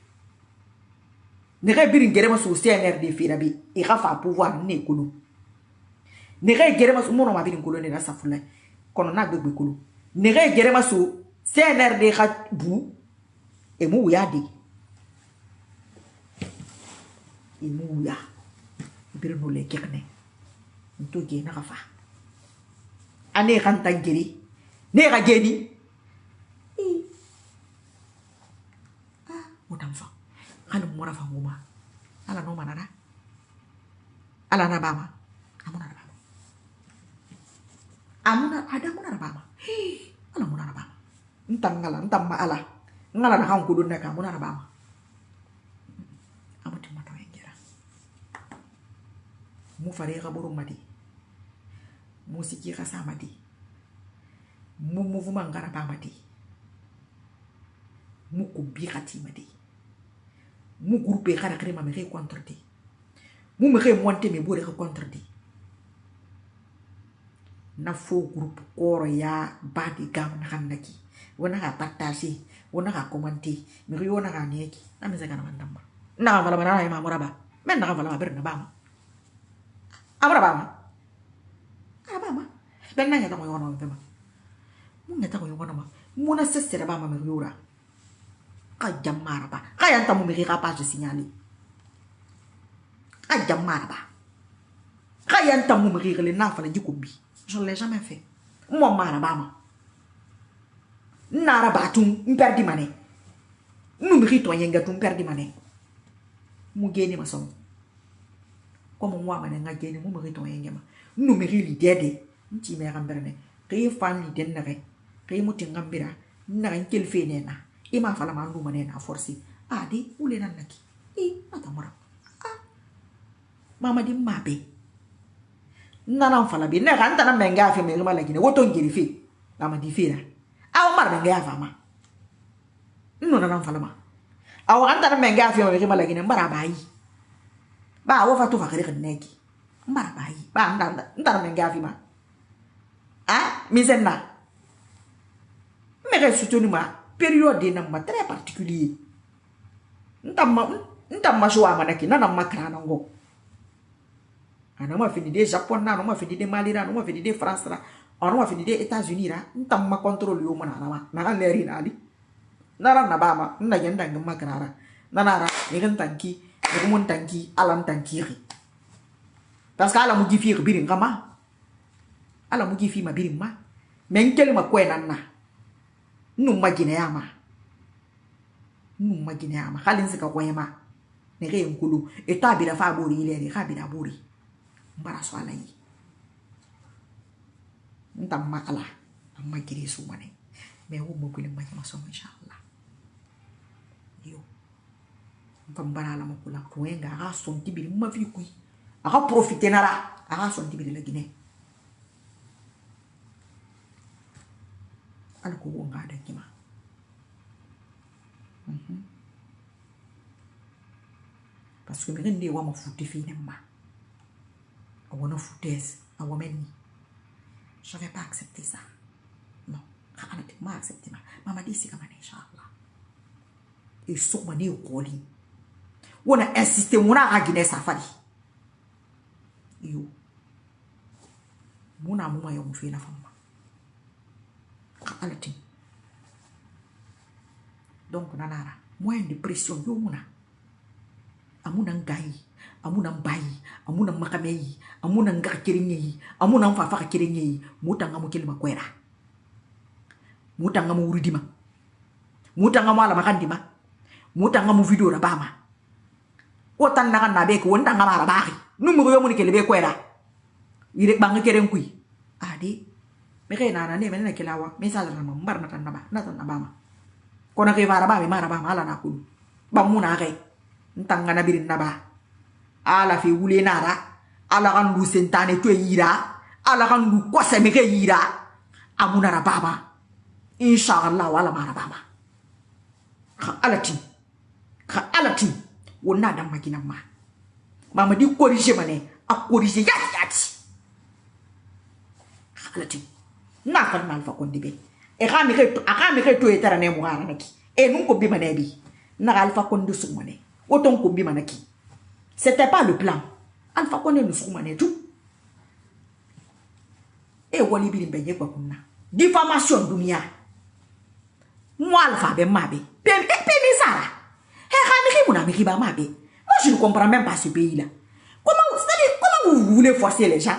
S1: Nere birin gerema so CNRD firabi. E rafa pouvoir ne kolo. Nere gerema so mono ma birin kolo ne na safula. Kono na gbegbe kolo. Nere gerema so CNRD ka bu e mu yadi. E mu ya. Birin no le kekne. Nto ge na rafa. Ane kanta geri. Ne ga geni. Mutamfa. Kanu mora fa ngoma. Ala no manara. Ala na bama. Amuna na bama. Amuna ada muna na bama. Ala muna na bama. Ntangala ntamma ala. Ngala na kan kudun na ka muna na bama. Amuti mato engera. Mu fare ga buru madi. Mu siki ga samadi. Mu mouvement ngara bamadi. Mu kubi khati madi. Mu groupe khara krema me contre di. Mu me monte me bore contre di. Na fo groupe koro ya badi gam na kanaki. Wona ga partager, wona ga commenter, me wona ga neki. Na me zaka na mandamba. Na vala bana ma moraba. Men na vala ber na bama. Amara bama. Abama. Ben na ngata ko yona ma bema. Mu ngata ko yona ma. Mu na sesere bama me yura. Kajamaraba. Kayanta mumiri pas de signaler. Kajamaraba. Kayanta mumiri le nafa du kubi. Je ne l'ai jamais fait. Moi marabama. Narabatum, perdi mané. Nous méritons yengatum perdi mané. Mugeni ma son. Comme moi mané nga geni mu méritons yengama. Nous méritons l'idée de. Nti me ramberne. Kay fan l'idée n'avait. Kay muti ngambira. Na nkel fe nena. Ima fala mandu manena forci. Adi ule nanaki. Atamora. Mama di mabe. Nana fala bi. Na ranta na menga fe me mala gine. Woto ngiri fe. Mama di fe na. Aw mar menga fa ma. No nana fala ma. Aw ranta na menga fe me mala gine mbara bayi. Ba wo fa to fa kare kaneki. Mbara bayi. Ba ndara menga fe ma. Misenna. Mais soutenu ma période na très particulier. Ntamma joa manaki na makrana ngo. Ana ma fini de Japon na, ma fini de Mali na, ma fini de France na, ana ma fini de États-Unis na, ntamma contrôle yo mana na leri na ali. Nara na bama, na yenda ngama krara. Nanara, ngen tanki, ngun tanki, alam tankiri. Parce que ala mu gifi birin kama. Ala mu gifi ma birin ma. Men kelma kwena na. Numma Guinéama. Halin sika kwema. Nere nkulu. Eta bira fa bori ile re bira bori. Mbara swala yi. Ntamma ala. Amma gire su mane. Me wo mo kule ma ma so inshallah. Yo. Mbara la mo kula kuenga ha son tibiri ma fi kui. Aka profiter nara. Aka son tibiri la Guinée. Alko wonga da kima. Parce que me wa ma fouté finement. Awona foutaise, awameni. Je vais pas accepter ça. Non, je pas accepter. Maman dit c'est comme inchallah. Et so mané au koli. Wona insister wona ragine safari. Yo. Mona muma yo mu fe na fama. Donc nanara moyen de pression yo muna amuna ngai amuna mbayi amuna makameyi amuna ngaka kirinyi amuna mfafa kirinyi mutanga mukilima kwera mutanga mu urudima mutanga mala makandima mutanga mu video rabama otan naga nabe ko ndanga mara bari numero yo muni kelebe kwera ire banga kerenkui ade meke na ne mena kelawa message na mbar na tanaba kona ke vara ba me mara ba mala na kulu ba muna kai ntanga na birin na ba ala fi wule nara ala kan lu sentane to yira ala kan lu kose me ke yira amuna ra baba inshallah wala mara baba ka alati wona da makina ma mama di corriger mané a corriger yati alati na kan mal fa kondibe e xami ke to etara ne mo ngara naki e nun ko bima ne bi na alfa kondu sumane oton ko bima naki c'était pas le plan alfa kondu nu sumane tout e wali bi mbenye kwa kunna diffamation dunia moi alfa be mabe pe misara e xami ke muna mi ba mabe moi je ne comprends même pas ce pays là comment vous voulez forcer les gens.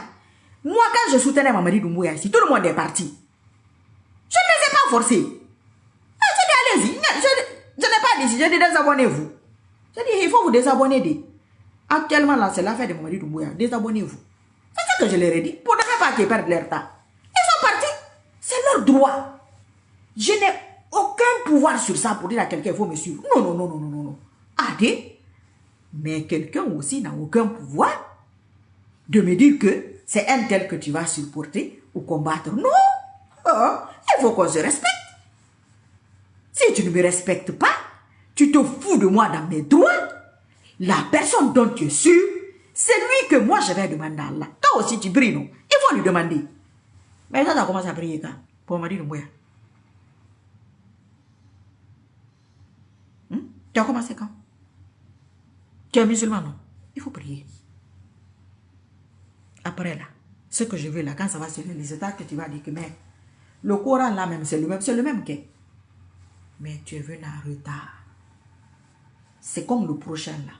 S1: Moi quand je soutenais Mamadi Doumbouya si tout le monde est parti. Je ne les ai pas forcés. Je dis allez-y. Je n'ai pas dit, je dis désabonnez-vous. Je dis il faut vous désabonner. Actuellement là, c'est l'affaire de Mamadi Doumbouya. Désabonnez-vous. C'est ça que je leur ai dit. Pour ne pas qu'ils perdent leur temps. Ils sont partis. C'est leur droit. Je n'ai aucun pouvoir sur ça pour dire à quelqu'un il faut me suivre. Non. Adé. Mais quelqu'un aussi n'a aucun pouvoir de me dire que c'est un tel que tu vas supporter ou combattre. Non. Il faut qu'on se respecte. Si tu ne me respectes pas, tu te fous de moi dans mes droits. La personne dont tu es sûr, c'est lui que moi je vais demander à Allah. Toi aussi tu brilles, non? Il faut lui demander. Mais ça, tu as commencé à prier quand? Pour Mamadi Doumbouya. Tu as commencé quand? Tu es musulman, non? Il faut prier. Après là, ce que je veux là, quand ça va se réaliser, que tu vas dire que mais le Coran là même, c'est le même que. Mais tu es venu en retard. c'est comme le prochain là.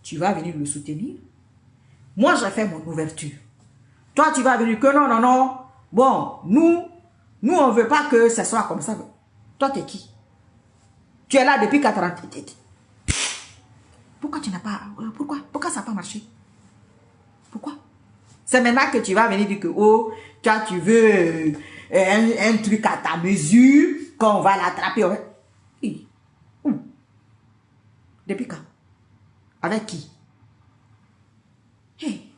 S1: Tu vas venir le soutenir. Moi, j'ai fait mon ouverture. Toi, tu vas venir que non, non, non. Bon, nous on ne veut pas que ce soit comme ça. Toi, tu es qui? Tu es là depuis 4 ans. Pourquoi tu n'as pas... Pourquoi ça n'a pas marché? Pourquoi? C'est maintenant que tu vas venir dire que, oh, toi, tu veux un truc à ta mesure, qu'on va l'attraper. Où? Depuis quand? Avec qui? Hey,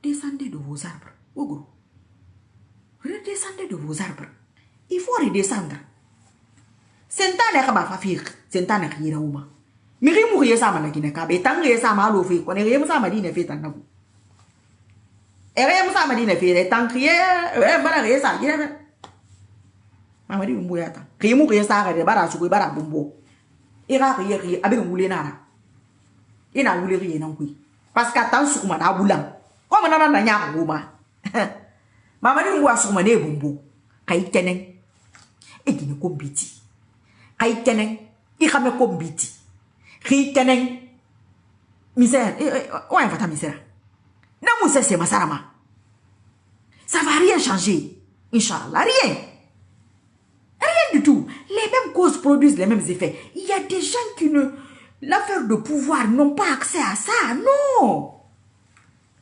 S1: descendez de vos arbres. Oh, gros. Redescendez de vos arbres. Il faut redescendre. C'est un temps de faire. C'est un temps de faire. Mais il faut que ça me l'a dit. Tant que ça m'a l'offert, on est ça m'a dit ne fait tant d'abord. Et rien ça m'a dit ne fait tant crier. Voilà ça. Mama dit mouya ta. Crier mourir ça arrête. Bara souper bara bombo. Ira crier avec un boulé nara. Il n'a voulu rien non plus. Parce qu'attends sur ma boulan. Comme on a n'a goma. Mama dit mouya sur ma né bombo. Kay tenen. Et qui ne combiti. Kay tenen. Il a me combiti. Kay tenen. Misère. Ouais, va ta misère. Non, moi, c'est ma sarama. Ça va rien changer. Inch'Allah, rien. Rien du tout. Les mêmes causes produisent les mêmes effets. Il y a des gens qui ne... L'affaire de pouvoir n'ont pas accès à ça. Non.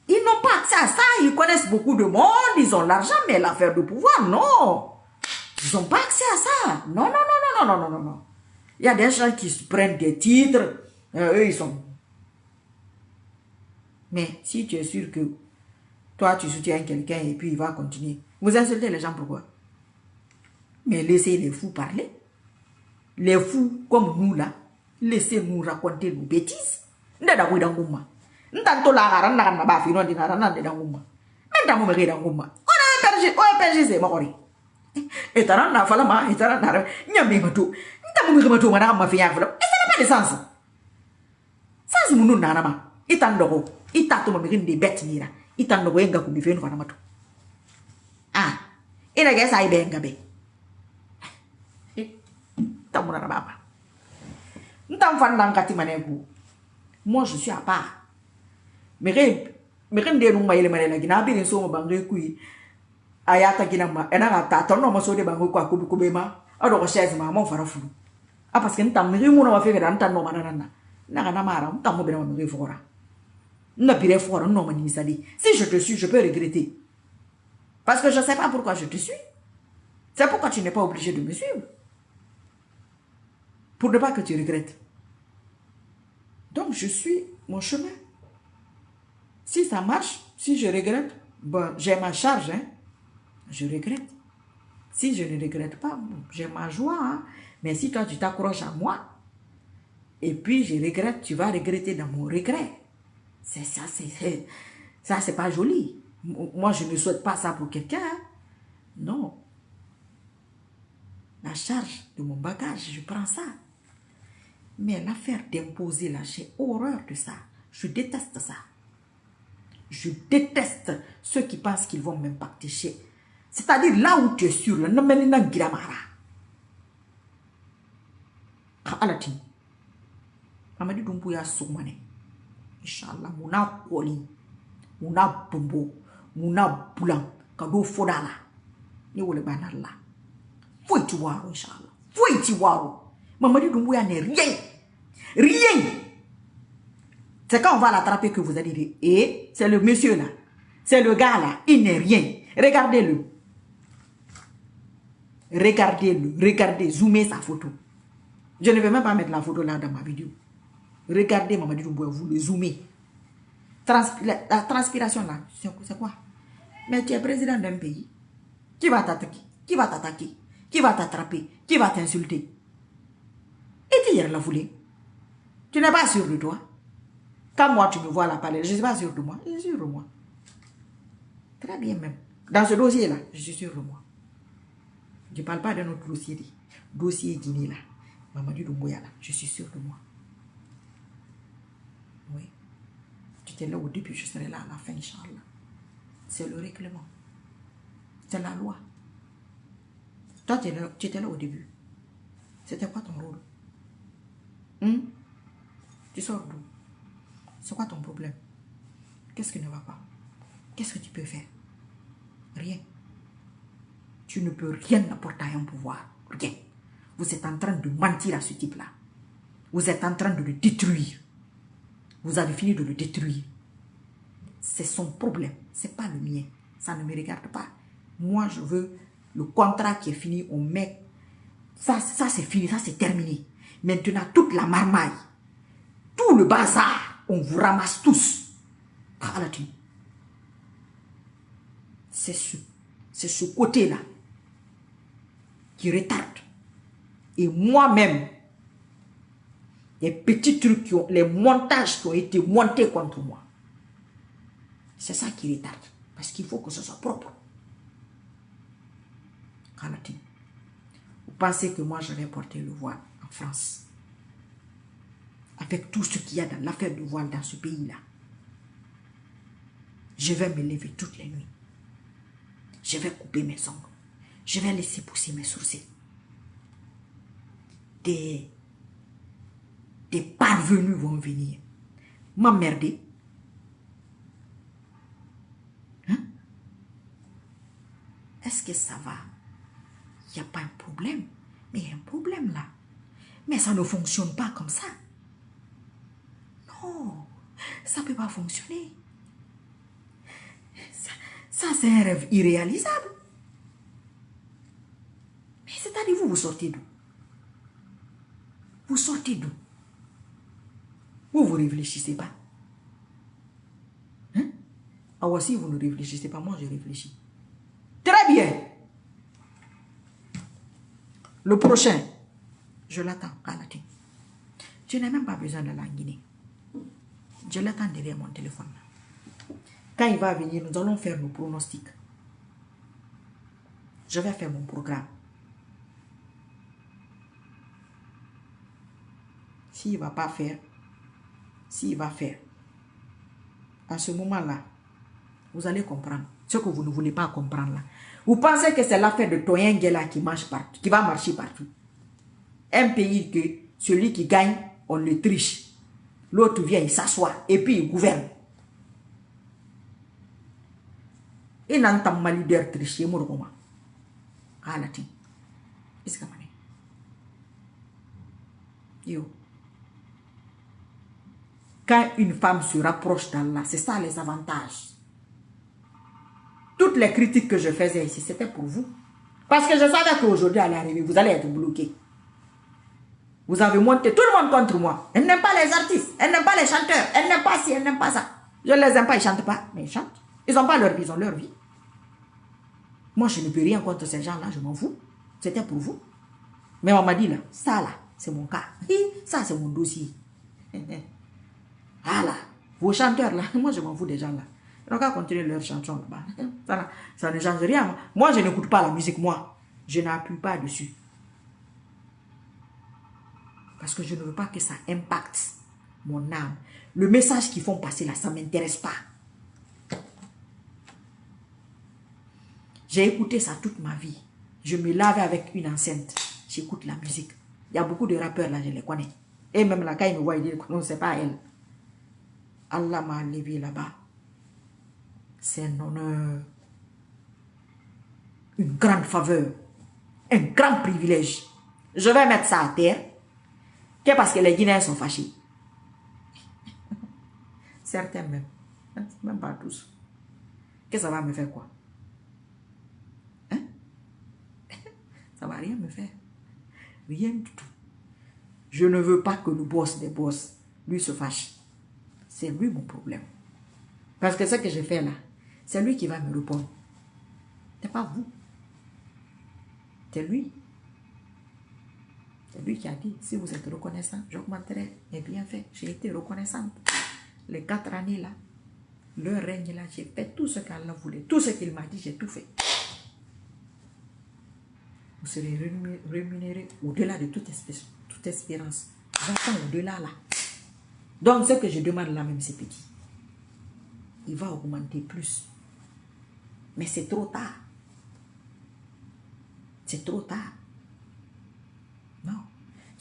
S1: Ils n'ont pas accès à ça. Ils connaissent beaucoup de monde. Ils ont l'argent. Mais l'affaire de pouvoir, non. Ils n'ont pas accès à ça. Non, non, non, non, non, non, non, non. Il y a des gens qui se prennent des titres. Eux, ils sont... Mais si tu es sûr que toi, tu soutiens quelqu'un et puis il va continuer. Vous insultez les gens pourquoi? Mais laissez les fous parler. Les fous comme nous là, laissez-nous raconter nos bêtises. Moi, je suis à part. Mais rien de nous maïle maïle gina bi so mo bangé kui ayata gina ma ena ta ton no mo so de bango kwa kubu kubema ado ko chaise ma mo fara fulu ah parce que ntam mi mu no ma fe ga ntam no manana na na mara ntam mo be no me fora na bire fora no ma ni misali si je te suis je peux regretter parce que je sais pas pourquoi je te suis. C'est pourquoi tu n'es pas obligé de me suivre pour ne pas que tu regrettes. Donc je suis mon chemin. Si ça marche, si je regrette, bon, j'ai ma charge, hein. Je regrette. Si je ne regrette pas, bon, j'ai ma joie, hein. Mais si toi, tu t'accroches à moi, et puis je regrette, tu vas regretter dans mon regret. C'est ça, c'est pas joli. Moi, je ne souhaite pas ça pour quelqu'un, hein. Non. La charge de mon bagage, je prends ça. Mais l'affaire d'imposer là, j'ai horreur de ça. Je déteste ça. Je déteste ceux qui pensent qu'ils vont m'impacter chez. C'est-à-dire là où tu es sûr, là, non, mais non, Giramara. Alati. Mamadi Dumbuya Soumane. Inch'Allah, Mouna Koli, Mouna Bombo, Mouna Boulan, Kado Fodala. Ni wole banala. Faut y voir, Inch'Allah. Faut y voir. Mamadi Dumbuya n'est rien. Rien. C'est quand on va l'attraper que vous allez dire, et c'est le monsieur là, c'est le gars là, il n'est rien. Regardez-le. Regardez-le, regardez, zoomez sa photo. Je ne vais même pas mettre la photo là dans ma vidéo. Regardez Mamadi Doumbouya, vous le zoomez. La transpiration là, c'est quoi? Mais tu es président d'un pays. Qui va t'attaquer? Qui va t'attaquer? Qui va t'attraper? Qui va t'insulter? Et tu y la foulée. Tu n'es pas sûr de toi? Quand moi, tu me vois à la parler, je ne suis pas sûr de moi. Je suis sûr de moi. Très bien même. Dans ce dossier-là, je suis sûr de moi. Je ne parle pas de notre dossier. Dossier Guinée là. Mamadi Doumbouya là. Je suis sûr de moi. Oui. Tu étais là au début, je serai là à la fin, Inch'Allah. C'est le règlement. C'est la loi. Toi, tu étais là au début. C'était quoi ton rôle? Tu sors d'où? C'est quoi ton problème? Qu'est-ce qui ne va pas? Qu'est-ce que tu peux faire? Rien. Tu ne peux rien apporter à un pouvoir. Rien. Vous êtes en train de mentir à ce type-là. Vous êtes en train de le détruire. Vous avez fini de le détruire. C'est son problème. Ce n'est pas le mien. Ça ne me regarde pas. Moi, je veux le contrat qui est fini. On met... Ça c'est fini. Ça, c'est terminé. Maintenant, toute la marmaille, tout le bazar, on vous ramasse tous. C'est ce côté-là qui retarde. Et moi-même, les petits trucs, les montages qui ont été montés contre moi, c'est ça qui retarde. Parce qu'il faut que ce soit propre. Vous pensez que moi, je vais porter le voile en France? Avec tout ce qu'il y a dans l'affaire du voile dans ce pays-là. Je vais me lever toutes les nuits. Je vais couper mes ongles. Je vais laisser pousser mes sourcils. Des parvenus vont venir m'emmerder. Hein? Est-ce que ça va? Il n'y a pas un problème. Mais il y a un problème là. Mais ça ne fonctionne pas comme ça. Non, ça ne peut pas fonctionner. Ça c'est un rêve irréalisable. Mais c'est-à-dire, vous sortez d'où? Vous sortez d'où? Vous réfléchissez pas. Hein? Ah ouais, si vous ne réfléchissez pas, moi je réfléchis. Très bien. Le prochain, je l'attends à la Guinée. Je n'ai même pas besoin de la Guinée. Je l'attends derrière mon téléphone. Quand il va venir, nous allons faire nos pronostics. Je vais faire mon programme. S'il ne va pas faire, s'il va faire, à ce moment-là, vous allez comprendre ce que vous ne voulez pas comprendre là. Vous pensez que c'est l'affaire de Toyenguela qui marche partout, qui va marcher partout. Un pays que celui qui gagne, on le triche. L'autre vient, il s'assoit et puis il gouverne. Et n'entend pas leader tricher, moi, comment? Ah, la ting. Est-ce que yo. Quand une femme se rapproche d'Allah, c'est ça les avantages. Toutes les critiques que je faisais ici, c'était pour vous. Parce que je savais qu'aujourd'hui, elle est arrivée, vous allez être bloqué. Vous avez monté tout le monde contre moi. Elle n'aime pas les artistes, elle n'aime pas les chanteurs, elle n'aime pas ci, elle n'aime pas ça. Je ne les aime pas, ils ne chantent pas, mais ils chantent. Ils n'ont pas leur vie, ils ont leur vie. Moi, je ne peux rien contre ces gens-là, je m'en fous. C'était pour vous. Mais on m'a dit là, ça là, c'est mon cas. Ça, c'est mon dossier. Ah là, vos chanteurs là, moi je m'en fous des gens là. Ils n'ont qu'à continuer leur chanson là-bas. Ça ne change rien. Moi, je n'écoute pas la musique, moi. Je n'appuie pas dessus. Parce que je ne veux pas que ça impacte mon âme. Le message qu'ils font passer là, ça ne m'intéresse pas. J'ai écouté ça toute ma vie. Je me lavais avec une enceinte. J'écoute la musique. Il y a beaucoup de rappeurs là, je les connais. Et même là, quand ils me voient, ils disent que non, c'est pas elle. Allah m'a levé là-bas. C'est un honneur. Une grande faveur. Un grand privilège. Je vais mettre ça à terre. Parce que les Guinéens sont fâchés. Certains même. Même pas tous. Que ça va me faire quoi? Hein? Ça va rien me faire. Rien du tout. Je ne veux pas que le boss des boss, lui se fâche. C'est lui mon problème. Parce que ce que je fais là, c'est lui qui va me répondre. C'est pas vous. C'est lui. C'est lui qui a dit, si vous êtes reconnaissant, j'augmenterai mes bienfaits. J'ai été reconnaissante. Les 4 années là, leur règne là, j'ai fait tout ce qu'Allah voulait. Tout ce qu'il m'a dit, j'ai tout fait. Vous serez rémunéré au-delà de toute espérance. J'attends au-delà là. Donc ce que je demande là même, c'est petit. Il va augmenter plus. Mais c'est trop tard. C'est trop tard. Non.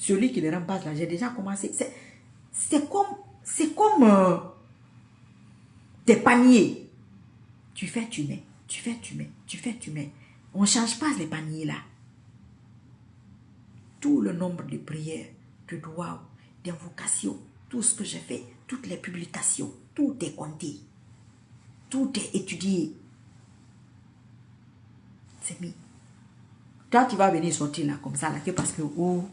S1: Celui qui les remplace là, j'ai déjà commencé. C'est comme des paniers. Tu fais, tu mets. Tu fais, tu mets. Tu fais, tu mets. On ne change pas les paniers là. Tout le nombre de prières, de doigts, d'invocations, tout ce que j'ai fait, toutes les publications, tout est compté. Tout est étudié. C'est mis. Toi, tu vas venir sortir là comme ça, là, que parce que... Oh,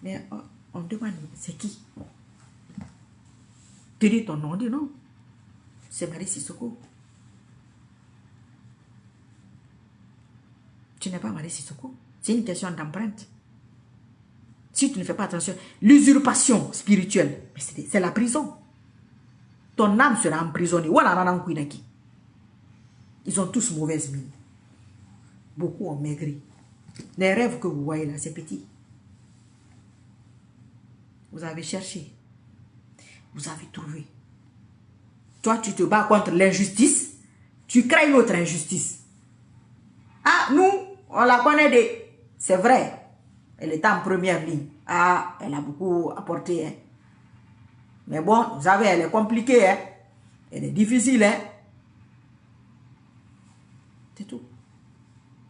S1: mais on demande, c'est qui? Tu dis ton nom, on dit non. C'est Marie Sissoko. Tu n'es pas Marie Sissoko. C'est une question d'empreinte. Si tu ne fais pas attention, l'usurpation spirituelle, c'est la prison. Ton âme sera emprisonnée. Ils ont tous mauvaise mine. Beaucoup ont maigri. Les rêves que vous voyez là, c'est petit. Vous avez cherché. Vous avez trouvé. Toi, tu te bats contre l'injustice. Tu crées une autre injustice. Ah, nous, on la connaît. C'est vrai. Elle est en première ligne. Ah, elle a beaucoup apporté. Hein. Mais bon, vous savez, elle est compliquée. Hein. Elle est difficile. Hein. C'est tout.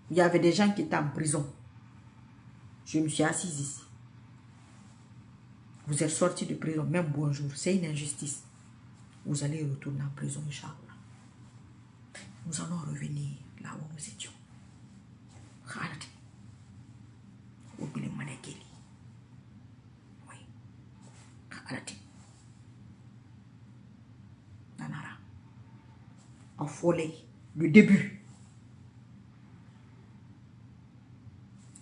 S1: Il y avait des gens qui étaient en prison. Je me suis assise ici. Vous êtes sortis de prison, même bonjour. C'est une injustice. Vous allez retourner en prison, Inch'Allah. Nous allons revenir là où nous étions. Khalati. Oublie Manekeli. Oui. Khalati. Nanara. En folie. Le début.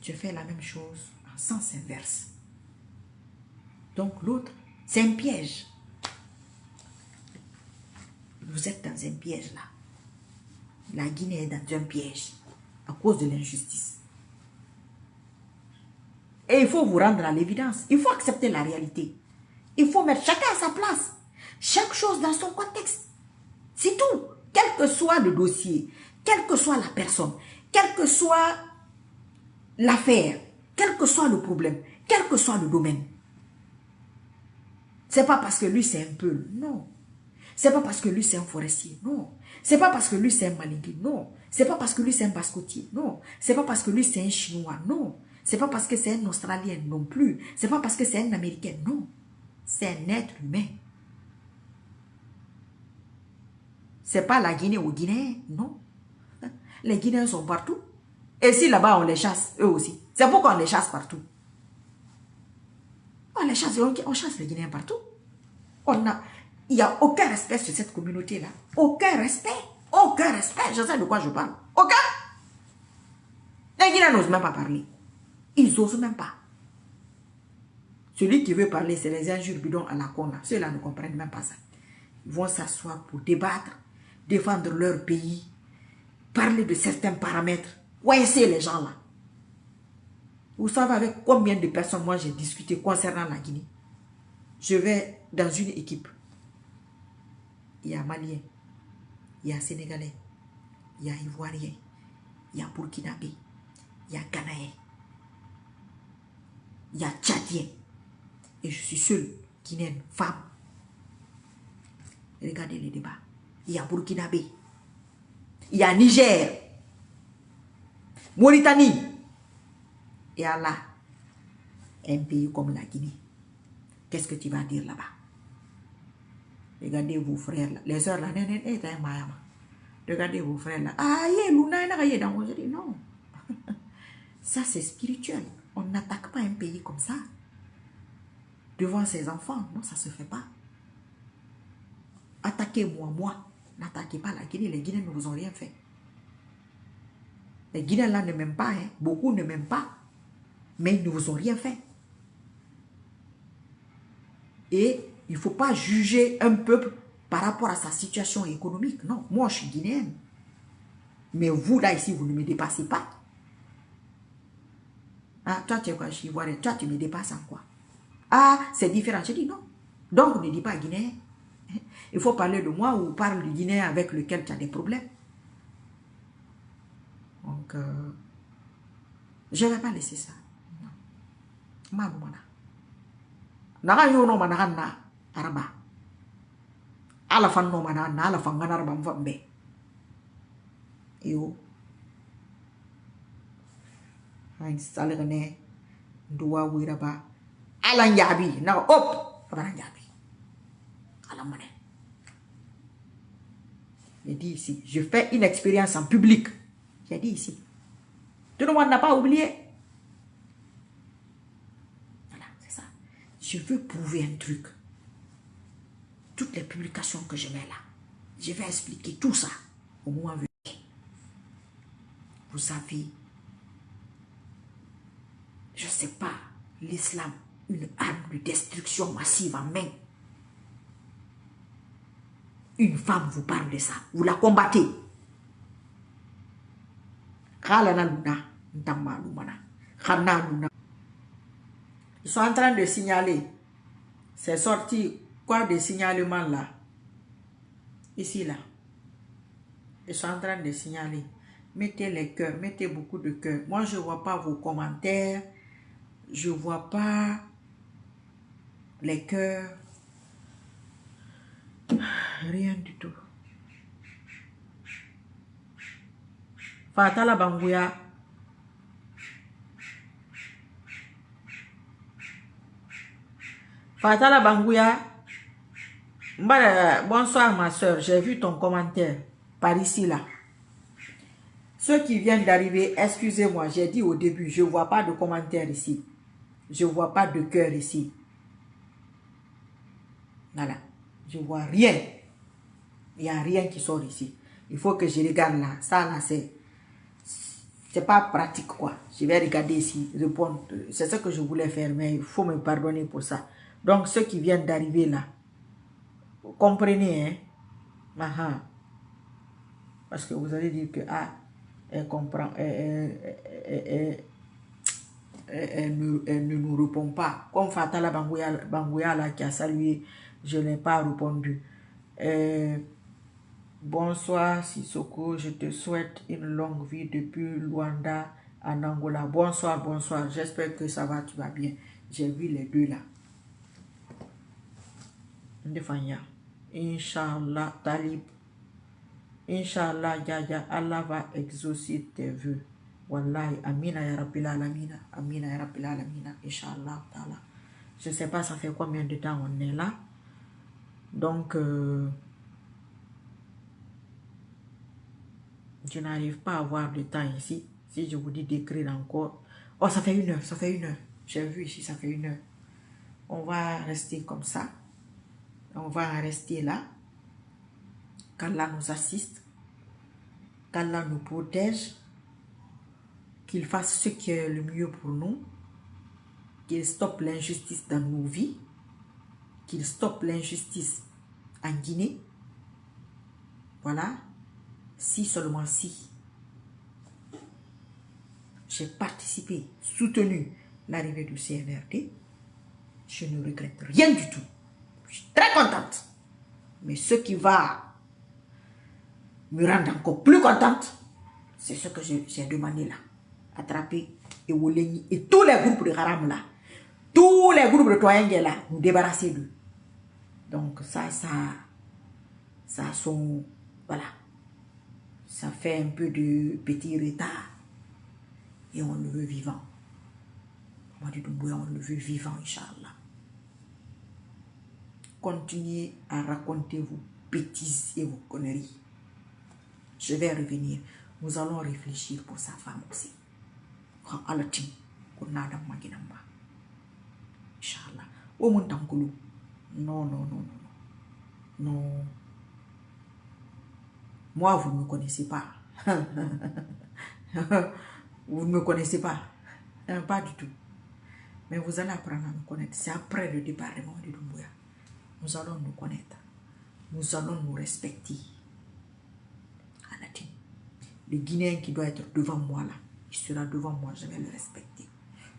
S1: Je fais la même chose en sens inverse. Donc l'autre, c'est un piège. Vous êtes dans un piège là. La Guinée est dans un piège à cause de l'injustice. Et il faut vous rendre à l'évidence. Il faut accepter la réalité. Il faut mettre chacun à sa place. Chaque chose dans son contexte. C'est tout. Quel que soit le dossier, quelle que soit la personne, quelle que soit l'affaire, quel que soit le problème, quel que soit le domaine. C'est pas parce que lui c'est un peu, non. C'est pas parce que lui c'est un forestier, non. C'est pas parce que lui c'est un malingui, non. C'est pas parce que lui c'est un bascotier, non. C'est pas parce que lui c'est un chinois, non. C'est pas parce que c'est un australien, non plus. C'est pas parce que c'est un américain, non. C'est un être humain. C'est pas la Guinée ou Guinée, non. Les Guinéens sont partout. Et si là-bas on les chasse, eux aussi. C'est pourquoi on les chasse partout. On les chasse, on chasse les Guinéens partout. Il n'y a aucun respect sur cette communauté-là. Aucun respect. Aucun respect. Je sais de quoi je parle. Aucun. Les Guinéens n'osent même pas parler. Ils n'osent même pas. Celui qui veut parler, c'est les injures bidons à la con. Ceux-là ne comprennent même pas ça. Ils vont s'asseoir pour débattre, défendre leur pays, parler de certains paramètres. Ouais, c'est les gens là. Vous savez avec combien de personnes moi j'ai discuté concernant la Guinée. Je vais dans une équipe. Il y a Malien, il y a Sénégalais, il y a Ivoirien, il y a Burkinabé, il y a Ghanéen, il y a Tchadien. Et je suis seule Guinéenne, femme. Regardez les débats. Il y a Burkinabé, il y a Niger, Mauritanie. Et Allah, un pays comme la Guinée. Qu'est-ce que tu vas dire là-bas? Regardez vos frères là. Les sœurs là, regardez vos frères là. Ah, je dis non. Ça c'est spirituel. On n'attaque pas un pays comme ça. Devant ses enfants. Non, ça ne se fait pas. Attaquez-moi, moi. N'attaquez pas la Guinée. Les Guinéens ne vous ont rien fait. Les Guinéens là ne m'aiment pas. Hein. Beaucoup ne m'aiment pas. Mais ils ne vous ont rien fait. Et il ne faut pas juger un peuple par rapport à sa situation économique. Non, moi je suis guinéenne. Mais vous là ici, vous ne me dépassez pas. Ah, toi tu es quoi, je suis ivoirien. Toi tu me dépasses en quoi? Ah, c'est différent. Je dis non. Donc ne dis pas guinéen. Il faut parler de moi ou parle du guinéen avec lequel tu as des problèmes. Donc, je ne vais pas laisser ça. Non. Manumana. Naga yo no mana na araba. Ala fan no mana na ala fan ngana araba mvambe. Yo. Hain sale gane dua wiraba. Ala njabi na op abana njabi. Ala mane. J'ai dit ici, je fais une expérience en public. J'ai dit ici. Tout le monde n'a pas oublié. Voilà, c'est ça. Je veux prouver un truc. Toutes les publications que je mets là, je vais expliquer tout ça au moment venu. Vous savez, je ne sais pas, l'islam, une arme de destruction massive en main. Une femme vous parle de ça, vous la combattez. Ils sont en train de signaler. C'est sorti quoi de signalement là? Ici là. Ils sont en train de signaler. Mettez les cœurs, mettez beaucoup de cœurs. Moi je ne vois pas vos commentaires. Je ne vois pas les cœurs. Rien du tout. Fatala Bangouya. Fatala Bangouya. Bonsoir ma soeur, j'ai vu ton commentaire par ici là. Ceux qui viennent d'arriver, excusez-moi, j'ai dit au début, je ne vois pas de commentaire ici. Je ne vois pas de cœur ici. Voilà. Je ne vois rien. Il n'y a rien qui sort ici. Il faut que je regarde là. Ça là, c'est pas pratique quoi. Je vais regarder ici, répondre. C'est ce que je voulais faire, mais il faut me pardonner pour ça. Donc, ceux qui viennent d'arriver là, vous comprenez, hein? Parce que vous allez dire que, ah, elle comprend, elle ne nous répond pas. Comme Fatala Bangouya là, qui a salué, je n'ai pas répondu. Bonsoir Sissoko, je te souhaite une longue vie depuis Luanda en Angola. Bonsoir, bonsoir. J'espère que ça va, tu vas bien. J'ai vu les deux là. Ndefanya. Inch'Allah, Talib. Inch'Allah, Yaya, Allah va exaucer tes vœux. Wallahi, Amina ya Rabbil Alamina. Amina ya Rabbil Alamina. Inch'Allah, Ta'ala. Je ne sais pas ça fait combien de temps on est là. Donc, je n'arrive pas à avoir de temps ici. Si je vous dis d'écrire encore. Oh, ça fait 1 heure, ça fait 1 heure. J'ai vu ici, ça fait 1 heure. On va rester comme ça. On va rester là. Qu'Allah nous assiste. Qu'Allah nous protège. Qu'il fasse ce qui est le mieux pour nous. Qu'il stoppe l'injustice dans nos vies. Qu'il stoppe l'injustice en Guinée. Voilà. Si seulement si j'ai participé, soutenu l'arrivée du CNRD, je ne regrette rien du tout. Je suis très contente. Mais ce qui va me rendre encore plus contente, c'est ce que j'ai demandé là. Attraper et Woleni et tous les groupes de Haram là, tous les groupes de Toyengue là, nous débarrasser d'eux. Donc ça sont, voilà. Ça fait un peu de petit retard. Et on le veut vivant. On le veut vivant, Inch'Allah. Continuez à raconter vos bêtises et vos conneries. Je vais revenir. Nous allons réfléchir pour sa femme aussi. Inch'Allah. Non, non, non, non. Non. Moi, vous ne me connaissez pas. Vous ne me connaissez pas. Pas du tout. Mais vous allez apprendre à me connaître. C'est après le départ de Doumbouya. Nous allons nous connaître. Nous allons nous respecter. Le Guinéen qui doit être devant moi là, il sera devant moi, je vais le respecter.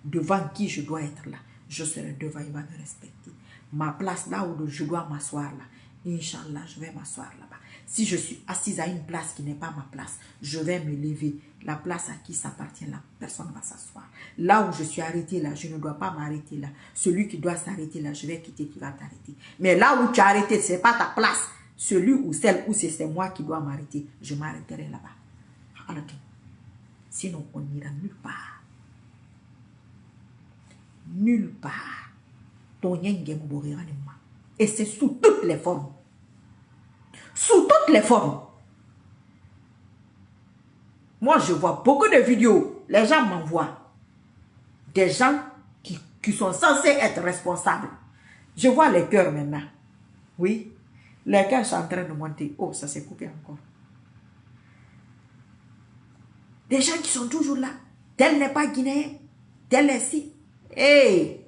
S1: Devant qui je dois être là, je serai devant, il va me respecter. Ma place là où je dois m'asseoir là, Inch'Allah, je vais m'asseoir là-bas. Si je suis assise à une place qui n'est pas ma place, je vais me lever. La place à qui s'appartient, la personne va s'asseoir. Là où je suis arrêtée, là, je ne dois pas m'arrêter là. Celui qui doit s'arrêter là, je vais quitter, qui va t'arrêter. Mais là où tu as arrêté, ce n'est pas ta place. Celui ou celle où c'est moi qui dois m'arrêter, je m'arrêterai là-bas. Sinon, on n'ira nulle part. Nulle part. Et c'est sous toutes les formes. Sous toutes les formes. Moi, je vois beaucoup de vidéos. Les gens m'envoient. Des gens qui sont censés être responsables. Je vois les cœurs maintenant. Oui. Les cœurs sont en train de monter. Oh, ça s'est coupé encore. Des gens qui sont toujours là. Tel n'est pas guinéen. Tel est ci. Hey!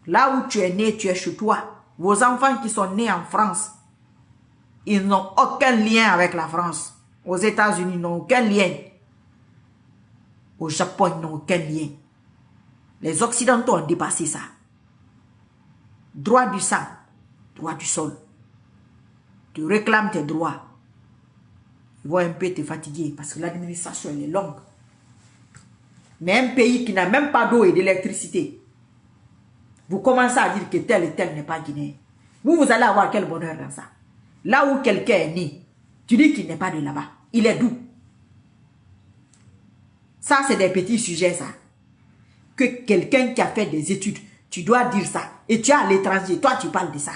S1: Là où tu es né, tu es chez toi. Vos enfants qui sont nés en France, ils n'ont aucun lien avec la France. Aux États-Unis, ils n'ont aucun lien. Au Japon, ils n'ont aucun lien. Les Occidentaux ont dépassé ça. Droit du sang, droit du sol. Tu réclames tes droits. Ils vont un peu te fatiguer parce que l'administration elle est longue. Mais un pays qui n'a même pas d'eau et d'électricité, vous commencez à dire que tel et tel n'est pas guinéen. Vous allez avoir quel bonheur dans ça? Là où quelqu'un est né, tu dis qu'il n'est pas de là-bas. Il est d'où? Ça, c'est des petits sujets, ça. Que quelqu'un qui a fait des études, tu dois dire ça. Et tu es à l'étranger, toi, tu parles de ça.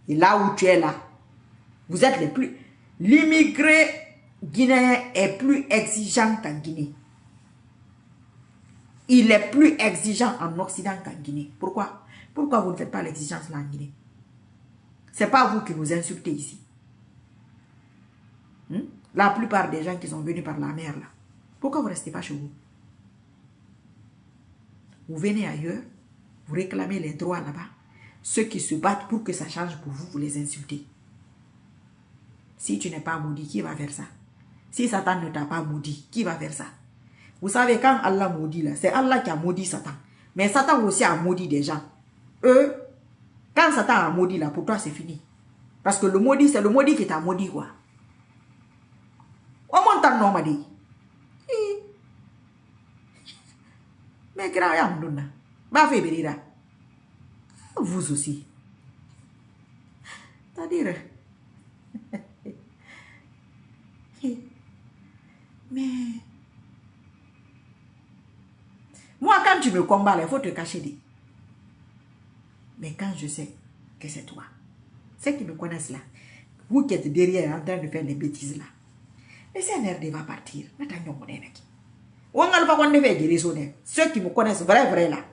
S1: Et là où tu es là, vous êtes les plus... L'immigré guinéen est plus exigeant qu'en Guinée. Il est plus exigeant en Occident qu'en Guinée. Pourquoi? Pourquoi vous ne faites pas l'exigence là en Guinée? Ce n'est pas vous qui nous insultez ici. La plupart des gens qui sont venus par la mer là, pourquoi vous ne restez pas chez vous? Vous venez ailleurs, vous réclamez les droits là-bas. Ceux qui se battent pour que ça change pour vous, vous les insultez. Si tu n'es pas maudit, qui va faire ça? Si Satan ne t'a pas maudit, qui va faire ça? Vous savez, quand Allah maudit là, c'est Allah qui a maudit Satan. Mais Satan aussi a maudit des gens. Eux, quand Satan a maudit là, pour toi c'est fini. Parce que le maudit, c'est le maudit qui t'a maudit quoi. On monte en nom, dit. Mais grand yam bah fait berira. Vous aussi. C'est-à-dire. Mais moi, quand tu me combats, il faut te cacher. Mais quand je sais que c'est toi, ceux qui me connaissent là, vous qui êtes derrière en train de faire les bêtises là, le CNRD va partir. Ceux qui me connaissent vrai là,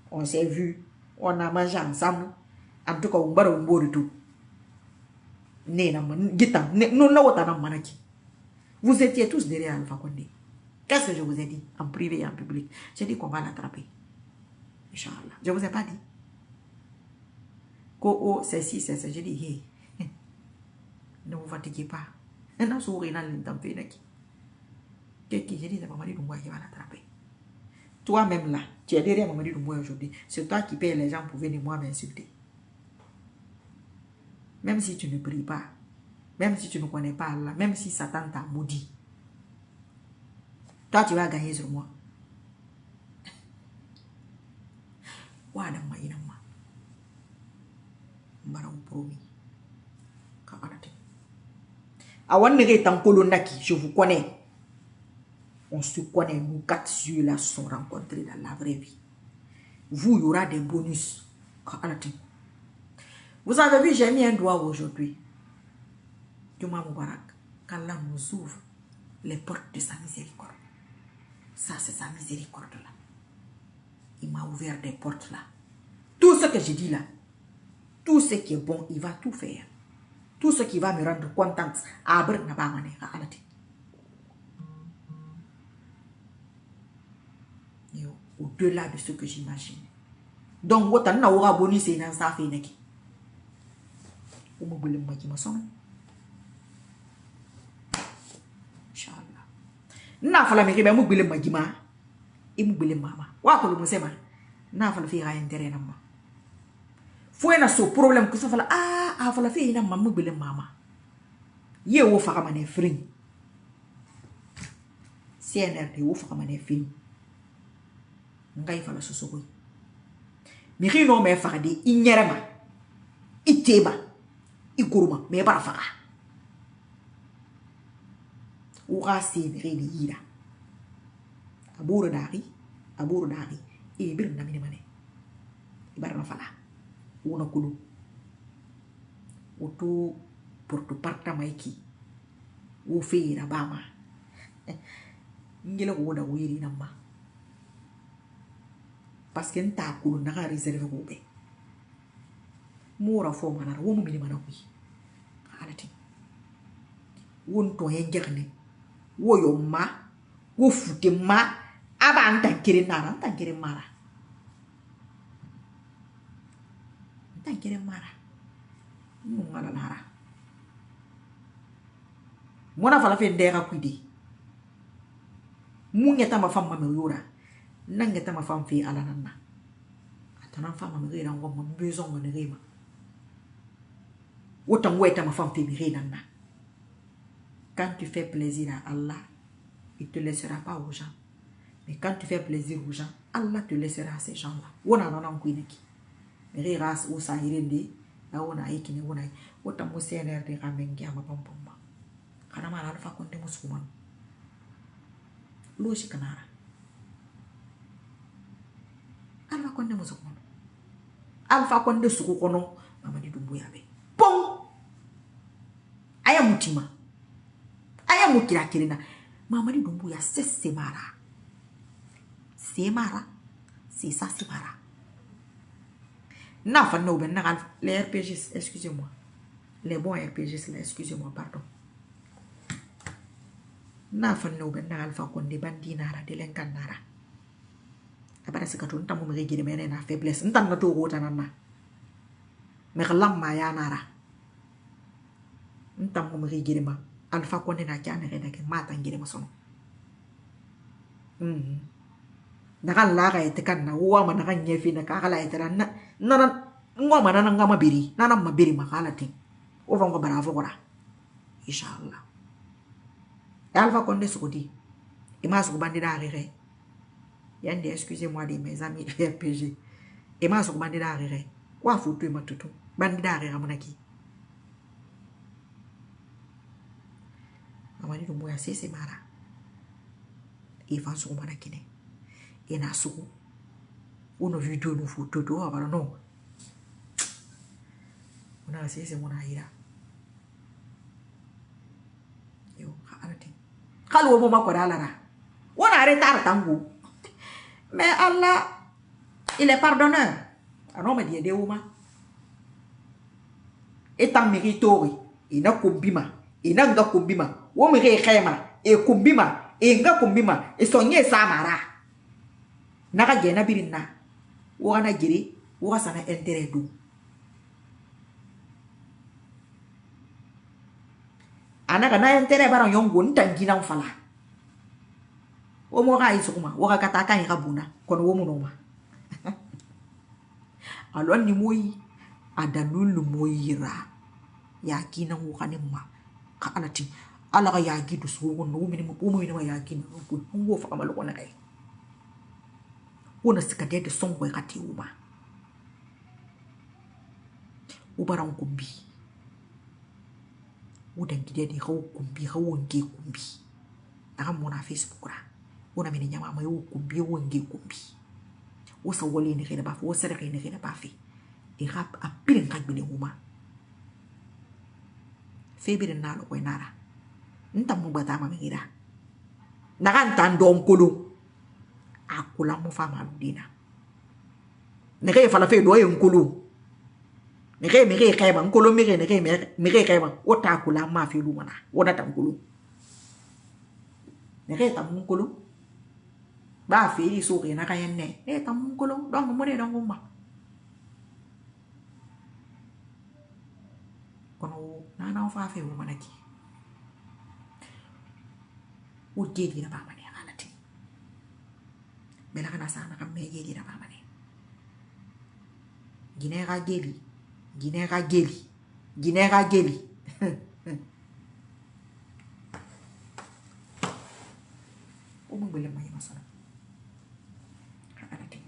S1: on s'est vu, on a mangé ensemble. En tout cas, on va au bout de tout. Vous étiez tous derrière Alpha Condé. Qu'est-ce que je vous ai dit en privé et en public? J'ai dit qu'on va l'attraper. Inch'Allah. Je ne vous ai pas dit. Oh, c'est si, c'est ça. J'ai dit, hey, ne vous fatiguez pas. J'ai dit, c'est Mamadi Doumbouya qui va l'attraper. Toi-même là, tu es derrière Mamadi Doumbouya aujourd'hui. C'est toi qui payes les gens pour venir moi m'insulter. Même si tu ne pries pas, même si tu ne connais pas Allah, même si Satan t'a maudit, toi tu vas gagner sur moi. Je vous connais. On se connaît, nous 4 yeux là sont rencontrés dans la vraie vie. Vous, il y aura des bonus. Vous avez vu, j'ai mis un doigt aujourd'hui. Juma Moubarak, qu'Allah nous ouvre les portes de sa miséricorde. Ça, c'est sa miséricorde là. Il m'a ouvert des portes là. Tout ce que je dis là, tout ce qui est bon, il va tout faire. Tout ce qui va me rendre contente. Au-delà de ce que j'imagine. Donc, vous avez un bonus et un ça fait. Vous me voulez qui me sonne. Inch'Allah. Na fala me kebe mu gbele magima. E mu gbele mama. Wa ko lu musema. Na fala fi ra intérêt na ma. Foi na so problème que ça fala fala fe ina mamu bele mama. Ye wo fa kama ne free. CNRD wo fa kama ne free. Ngai fala so so ko. Mi no me fa de inyerema. Iteba. Iguruma me bara fa. Ura se mi de ira. Aburo dari e bir na mini mane. Ibarna fala. Una kulu oto porto parta maiki wo feira bama ngila ko da wiri namma parce que nta kulu na ga reserve ko be mura fo mana wo mu mini mana ku alati won to yen jegne wo yo ma wo fute ma aba anta kire mara mara ngala lara mona fala fe ndera kwidi mungeta ma fam ma yura nangeta ma fam fi ala nanna atana fam ma ngira ngom ma besoin ma ngira wotan weta ma fam fi mi nanna. Quand tu fais plaisir à Allah, il te laissera pas aux gens, mais quand tu fais plaisir aux gens, Allah te laissera à ces gens-là. Wona nana kwineki mere ras o sa hirende na wona ikine wona wota mo CNRD ramengi ama pompomba kana mala alfa konde musuman logique kanara alfa konde musuman alfa konde suku kono Mamadi Doumbouya be pom aya mutima aya mukira kirina Mamadi Doumbouya c'est semara c'est ça semara. Na fa no ben na les RPGs, excusez-moi. Les bons RPGs là, excusez-moi, pardon. Na fa no ben na alfa konde bandina ra de lenkanara. Abara se katon tamu me gide mena na faiblesse. Ntan na to wota nanna. Me khalam ma ya nara. Ntan mo me gide ma. Alfa konde na kyane re dake mata ngire ma sono. Nakan laga ite kan na uwa man nakan nyefi na kakala ite na ngoma na ngama biri na mabiri makala ting ova ngo bravo kora inshallah alfa konde sukudi ima su bandira rere yande excusez-moi de mes amis RPG ima su bandira rere wa futu matutu bandira rere monaki Mamadi Doumbouya sese mara ifa su manakine ina suku uno video no foto do abara no una sese mona ira yo arati khalu mo makora alara wona arrêter tangu mais Allah il est pardonneur alors me dit de uma etam meritori ina kumbima ina nga kumbima wo me re khema e kumbima e nga kumbima e sonye samara naka jena birinna wana jiri waka sana intérêt do anaka na intérêt bara yongo ntangina mfala o mo ga isukuma waka kataka yi kabuna kono wo munoma alo ni moyi adanulu moyira ya kina wukane ma ka alati ala ga ya gidu so no mini mo mo ya kina ko wo fa kamalo kona kai wona sikade de songo kati uma ubara kumbi udan gide de hawo kumbi hawonge kumbi daga mona Facebook ra wona mini nyama mai kumbi wonge kumbi wosa wole ne kene ba fo wosa de kene kene ba fi e rap a pirin ka bine uma febirin na lo ko nara ntam mo bata ma ngira daga ntan dom kulu akula mo fama dina nege fala fe do nkulu nege kayba nkulu nege kayba wota kula ma fe lu mana wona tan nkulu nege tam nkulu ba fe ri so ke na kayen ne tam nkulu donc mo ne donc ma kono na fa fe wo mana ki o jedi na ba ma bela kana sana kam me jeli na baba ne gine ga jeli Guinera Geli. Guinera Geli. O mo bele mai masana. Arati.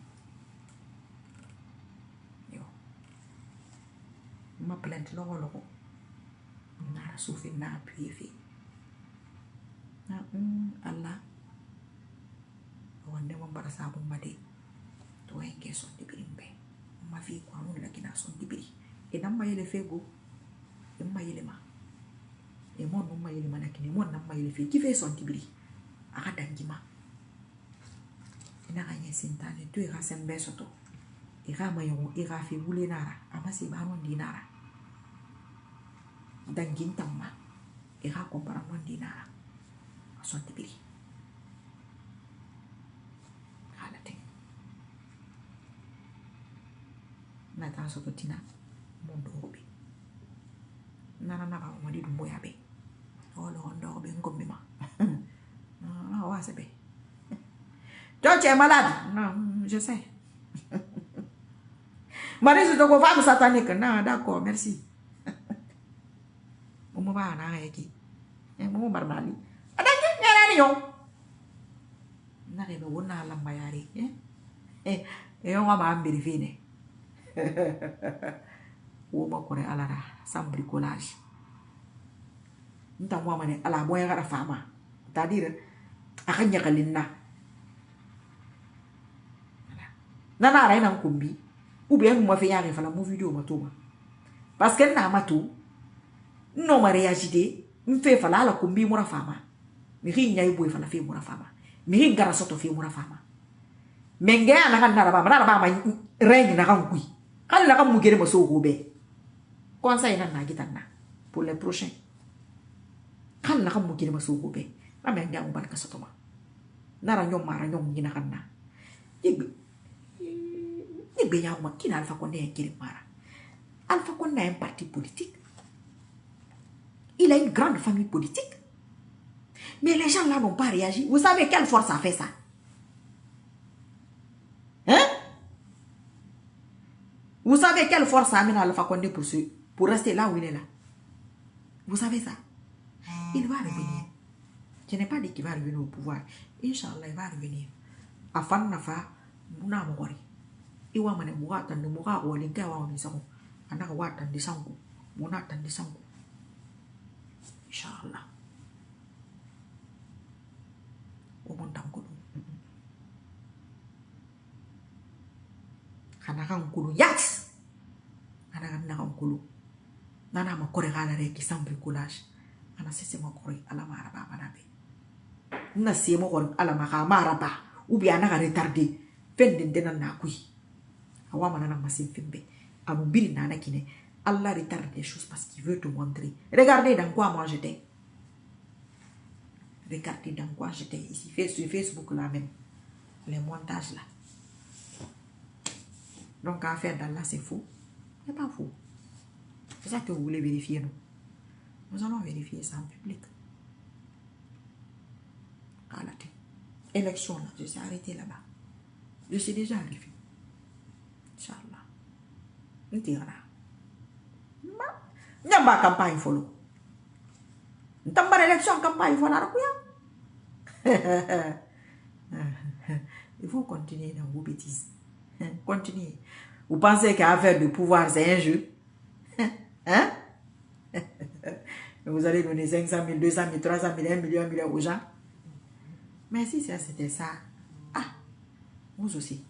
S1: Yo. Ma plainte logo. Nara souffrir na appuyer fi. Na Allah. Wande mo bara sabu made. To enge son dibirimbe. Ma fi kwa mun la kina son dibiri. E nan mayele fego. E mayele ma. E mon no mayele ma nakini mon nan mayele fe. Ki fe son dibiri. Aka dangima. Ina kanye sintane tu ira sembe soto. Ira mayo ira fi wule nara. Ama si baron dinara. Dangin tamma. Ira kompara mon dinara. Son dibiri. Na ta soto tina mondo obi na ba mo di dumbo ya be o lo ndo be ngombe ma na wa se be toi tu es malade non je sais Marie je te ko femme satanique non d'accord merci o mo ba na e ki e mo barbali ada ni nyara ni yo na re be wona la mbayari yo ma ambiri fine Woma kore alara sans bricolage. Nta moi mané ala boya gara fama. C'est-à-dire akanya kalina. Nana ara ina nkumbi. Ou bien mo fe yare fala mo video matoma. Parce que na matou no ma réagité, m'fé fala ala kumbi mura fama. Mi ri nyai boy fala fe mura fama. Mi ri ngara soto fe mura fama. Menge ana kan na ba ma regne na kan kui. Quand la gamme mugere maso gobe. Quand ça ina na gitanna pour les prochains. Quand la gamme mugere maso gobe. Ame ndia umban kasotoma. Nara nyom mara nyom ngina kanna. Yegbe ya uma kina Alpha Condé ngiri mara. Alpha Condé a un parti politique. Il a une grande famille politique. Mais les gens là n'ont pas réagi. Vous savez quelle force a fait ça? Hein? Vous savez quelle force a amené Alpha Condé pour rester là où il est là? Vous savez ça? Il va revenir. Je n'ai pas dit qu'il va revenir au pouvoir. Inch'Allah, il va revenir. Afan nafa, muna mori. Iwa mane muga tan de muga o linka wa mi sango. Anaka wa tan de sango. Muna tan de sango. Inch'Allah. O mon tango. Kanaka nkulu yat. Kanaka naka nkulu. Nana ma kore gala reki sans bricolage. Ana sese ma kore ala maraba manabe. Na se mo kore ala maraba. Ou bien ana retardé. Fende dena na kui. Awa manana masin fembe. Amu biri nana kine. Allah retarde des choses parce qu'il veut te montrer. Regardez dans quoi moi j'étais. Regardez dans quoi j'étais ici. Sur Facebook là même. Les montages là. Donc à faire d'Allah c'est faux. C'est pas faux. C'est ça que vous voulez vérifier nous. Nous allons vérifier ça en public. À la tête. Élection là. Je suis arrêté là-bas. Je suis déjà arrivé. Inch'Allah. Nous tirons là. Nous n'avons pas campagne follow. Nous n'avons pas élection campagne follow. Il faut continuer dans vos bêtises. Continuez. Vous pensez qu'affaire de pouvoir c'est un jeu? Hein? Vous allez donner 500 000, 200 000, 300 000, 1 million, 1 million aux gens. Mais si c'était ça, ah, vous aussi.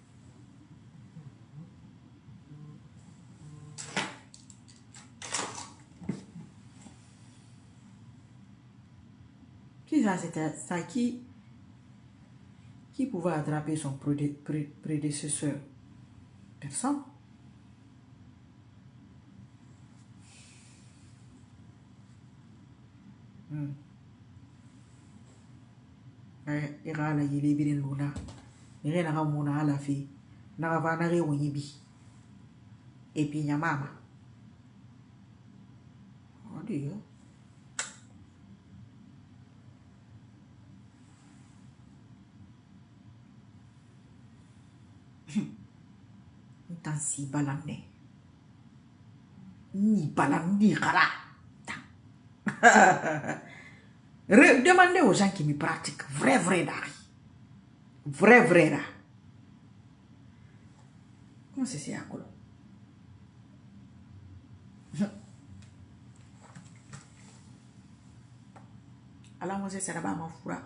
S1: Si ça c'était ça, qui pouvait attraper son prédécesseur? Personne. Ira la yele birin luna. Ira na kamuna ala fi. Nakavana re wonyibi. Et puis nyamama. Oh Dieu. Tant si balane. Ni balandi kara. Demandez aux gens qui me pratiquent. Vrai là. Vrai là. Comment c'est à quoi? Alors moi c'est là-bas ma foura.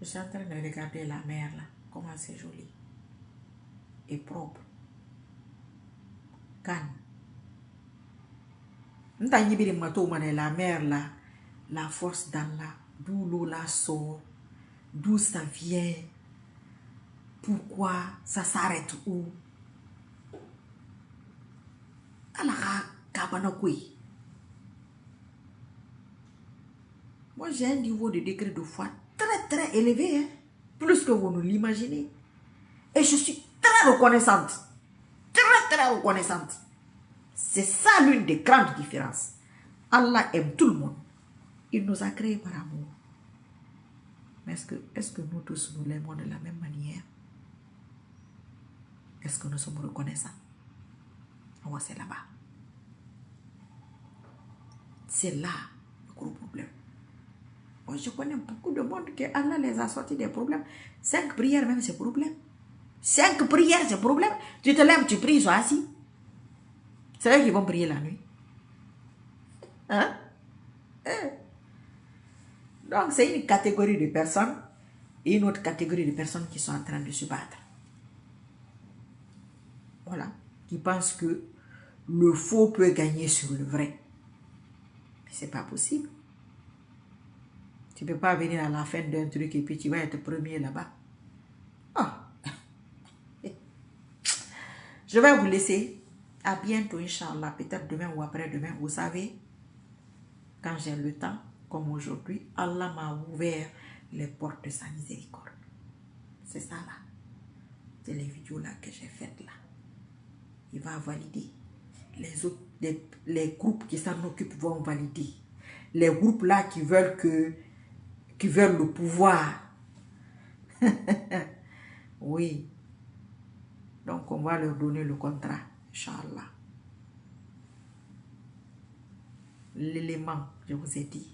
S1: Je suis en train de regarder la mer là. Comment c'est joli. Et propre. Calme. La mer là, la force dans là, d'où l'eau la sort, d'où ça vient, pourquoi ça s'arrête où. Moi j'ai un niveau de degré de foi très élevé, hein? Plus que vous ne l'imaginez. Et je suis très reconnaissante. Très reconnaissante. C'est ça l'une des grandes différences. Allah aime tout le monde. Il nous a créés par amour. Mais est-ce que nous tous nous l'aimons de la même manière? Est-ce que nous sommes reconnaissants? Oh, c'est là-bas. C'est là le gros problème. Moi, je connais beaucoup de monde que Allah les a sortis des problèmes. 5 prières même, c'est problème. 5 prières, c'est problème. Tu te lèves, tu pries, ils sont assis. C'est eux qui vont prier la nuit. Hein? Donc, c'est une catégorie de personnes et une autre catégorie de personnes qui sont en train de se battre. Voilà. Qui pensent que le faux peut gagner sur le vrai. Mais c'est pas possible. Tu peux pas venir à la fin d'un truc et puis tu vas être premier là-bas. Ah. Je vais vous laisser. À bientôt, Inch'Allah. Peut-être demain ou après-demain. Vous savez, quand j'ai le temps, comme aujourd'hui, Allah m'a ouvert les portes de sa miséricorde. C'est ça là. C'est les vidéos là que j'ai faites là. Il va valider. Les autres, les groupes qui s'en occupent vont valider. Les groupes là qui veulent le pouvoir. Oui. Donc on va leur donner le contrat. Inch'Allah. L'élément, je vous ai dit,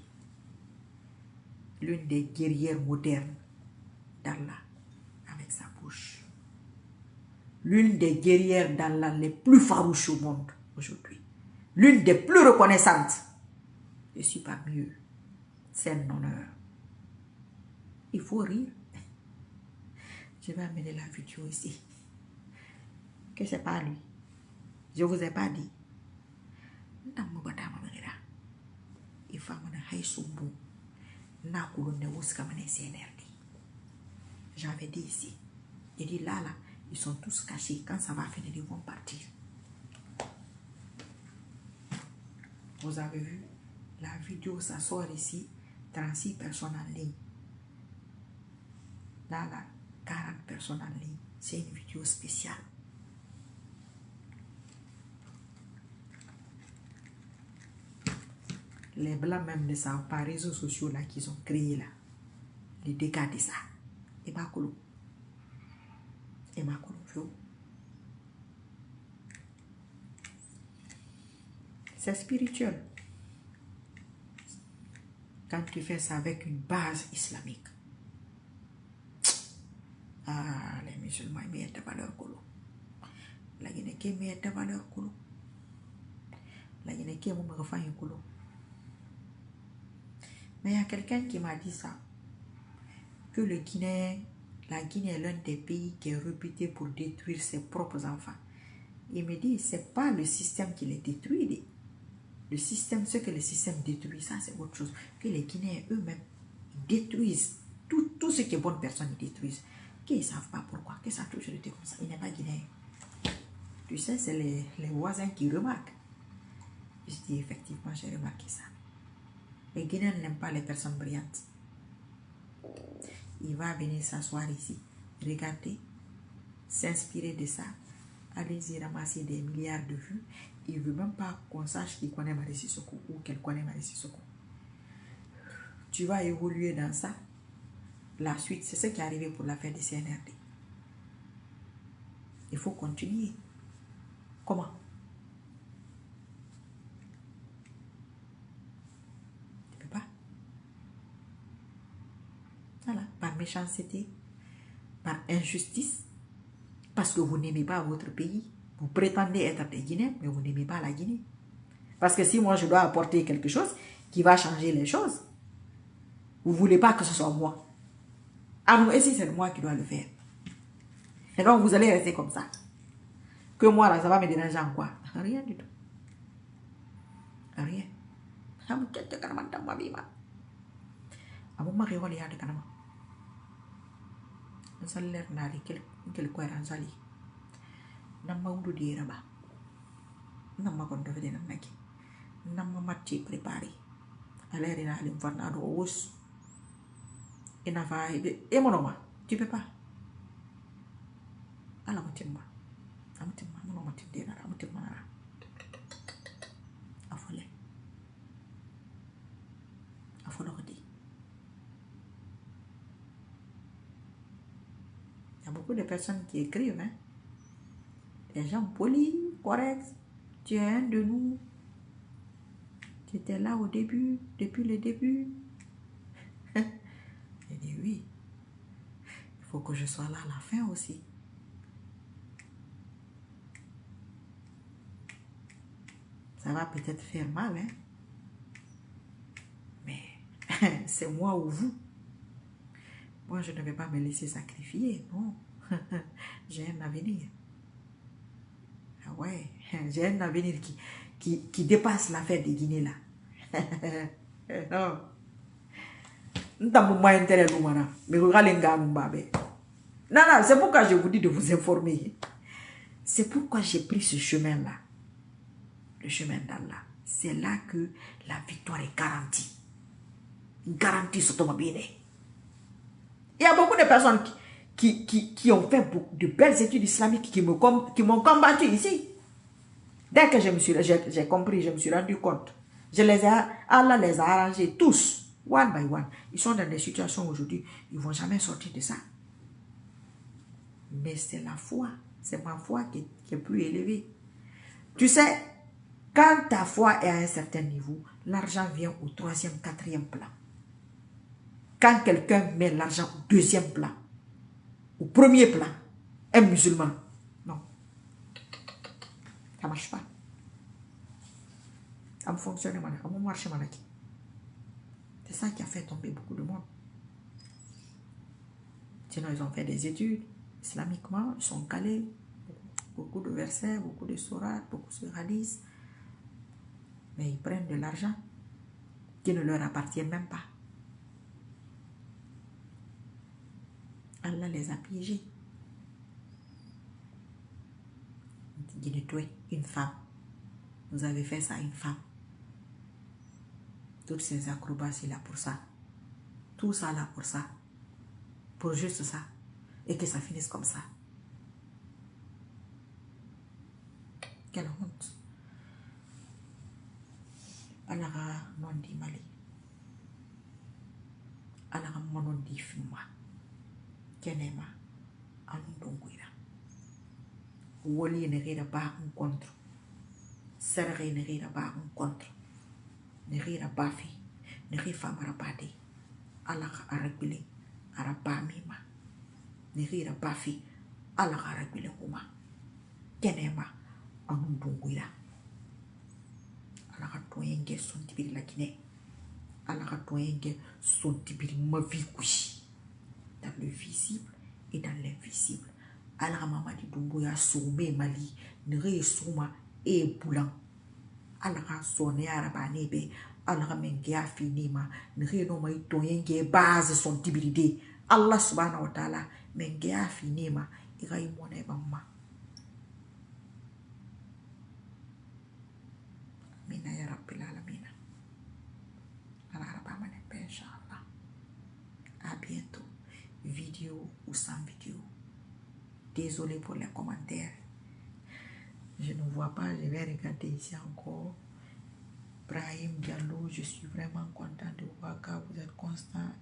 S1: l'une des guerrières modernes d'Allah avec sa bouche. L'une des guerrières d'Allah les plus farouches au monde aujourd'hui. L'une des plus reconnaissantes. Je ne suis pas mieux. C'est un honneur. Il faut rire. Je vais amener la vidéo ici. Que c'est pas lui. Je vous ai pas dit. Il faut me j'avais dit ici. J'ai dit là, ils sont tous cachés. Quand ça va finir, ils vont partir. Vous avez vu? La vidéo, ça sort ici. 36 personnes en ligne. Là, 40 personnes en ligne. C'est une vidéo spéciale. Les blancs même ne savent pas, réseaux sociaux là qu'ils ont créé là. Les dégâts de ça. Et ma colo. Et ma colo. C'est spirituel. Quand tu fais ça avec une base islamique. Ah, les musulmans, ils mettent de valeur colo. La Guinée qui met de valeur colo. La Guinée qui est mon refait colo. Mais il y a quelqu'un qui m'a dit ça. Que la Guinée est l'un des pays qui est réputé pour détruire ses propres enfants. Il me dit, c'est pas le système qui les détruit. Le système, ce que le système détruit, ça c'est autre chose. Que les Guinéens eux-mêmes détruisent. Tout ce qui est bonne personne, ils détruisent. Qu'ils ne savent pas pourquoi. Que ça a toujours été comme ça. Il n'est pas Guinéen. Tu sais, c'est les voisins qui remarquent. Je dis, effectivement, j'ai remarqué ça. Les Guinéens n'aiment pas les personnes brillantes. Il va venir s'asseoir ici, regarder, s'inspirer de ça. Allez-y ramasser des milliards de vues. Il ne veut même pas qu'on sache qu'il connaît Marie Sissoko ou qu'elle connaît Marie Sissoko. Tu vas évoluer dans ça. La suite, c'est ce qui est arrivé pour l'affaire du CNRD. Il faut continuer. Comment? Tu ne peux pas. Voilà, par méchanceté, par injustice, parce que vous n'aimez pas votre pays. Vous prétendez être des Guinéens, mais vous n'aimez pas la Guinée. Parce que si moi je dois apporter quelque chose qui va changer les choses, vous ne voulez pas que ce soit moi. Ah non, et si c'est moi qui dois le faire? Et donc vous allez rester comme ça. Que moi là, ça va me déranger en quoi? Rien du tout. Rien. Amo mari wali ya de kanama. Nsaler nali kel ko ran sali. Namma wudu di raba. Namma kon do fede namaki. Namma matti prepari. Aleri na alim farna do os. Ina fa e monoma. Tu peux pas. Ala mutimma. Amutimma monoma tindena amutimma. Afole. Afole ko di. Il y a beaucoup de personnes qui écrivent, hein. Des gens polis, corrects. Tu es un de nous. Tu étais là au début, depuis le début. J'ai dit oui. Il faut que je sois là à la fin aussi. Ça va peut-être faire mal, hein. Mais c'est moi ou vous. Moi, je ne vais pas me laisser sacrifier, non. J'ai un avenir. Ah ouais, j'ai un avenir qui dépasse l'affaire des Guinées là. Non. Non, non, c'est pourquoi je vous dis de vous informer. C'est pourquoi j'ai pris ce chemin-là. Le chemin d'Allah. C'est là que la victoire est garantie. Garantie sur ton bien. Il y a beaucoup de personnes qui ont fait beaucoup de belles études islamiques qui m'ont combattu ici. Dès que j'ai compris, je me suis rendu compte. Allah les a arrangés tous, one by one. Ils sont dans des situations aujourd'hui, ils ne vont jamais sortir de ça. Mais c'est la foi, c'est ma foi qui est plus élevée. Tu sais, quand ta foi est à un certain niveau, l'argent vient au 3e, 4e plan. Quand quelqu'un met l'argent au 2e plan, au 1er plan, un musulman, non, ça ne marche pas. Ça ne fonctionne pas, ça ne marche pas. C'est ça qui a fait tomber beaucoup de monde. Sinon, ils ont fait des études islamiquement, ils sont calés, beaucoup de versets, beaucoup de sourates, beaucoup de hadiths, mais ils prennent de l'argent qui ne leur appartient même pas. Allah les a piégés. Une femme. Vous avez fait ça à une femme. Toutes ces acrobaties là pour ça. Tout ça là pour ça. Pour juste ça. Et que ça finisse comme ça. Quelle honte. Allah non dit Mali. Allah non dit Fuma. Kenema. Anundonguira. Woli ne rira ba un contre. Serre ne rira ba un contre. Ne rira ba fi. Ne rira famara bade. Allah arabili. Araba mima. Ne rira ba fi. Allah arabili huma. Kenema. Anundonguira. Allah toyenge son tibiri la Guinée. Allah toyenge son tibiri ma vie couchi. Dans le visible et dans l'invisible. Allah Mamadi Doumbouya Soumé Mali, Nere Souma et Boulan. Allah sonne Arabanebe, Allah Mengea Finima, Nere no mai toyenge base son tibiride. Allah subhanahu wa ta'ala, Mengea Finima, Irai Mone Bamba. Mina ya Rabbil Alamina. Allah Rabamane Inshallah. À bientôt. Vidéo ou sans vidéo. Désolé pour les commentaires. Je ne vois pas, je vais regarder ici encore. Brahim Diallo, je suis vraiment content de voir que vous êtes constant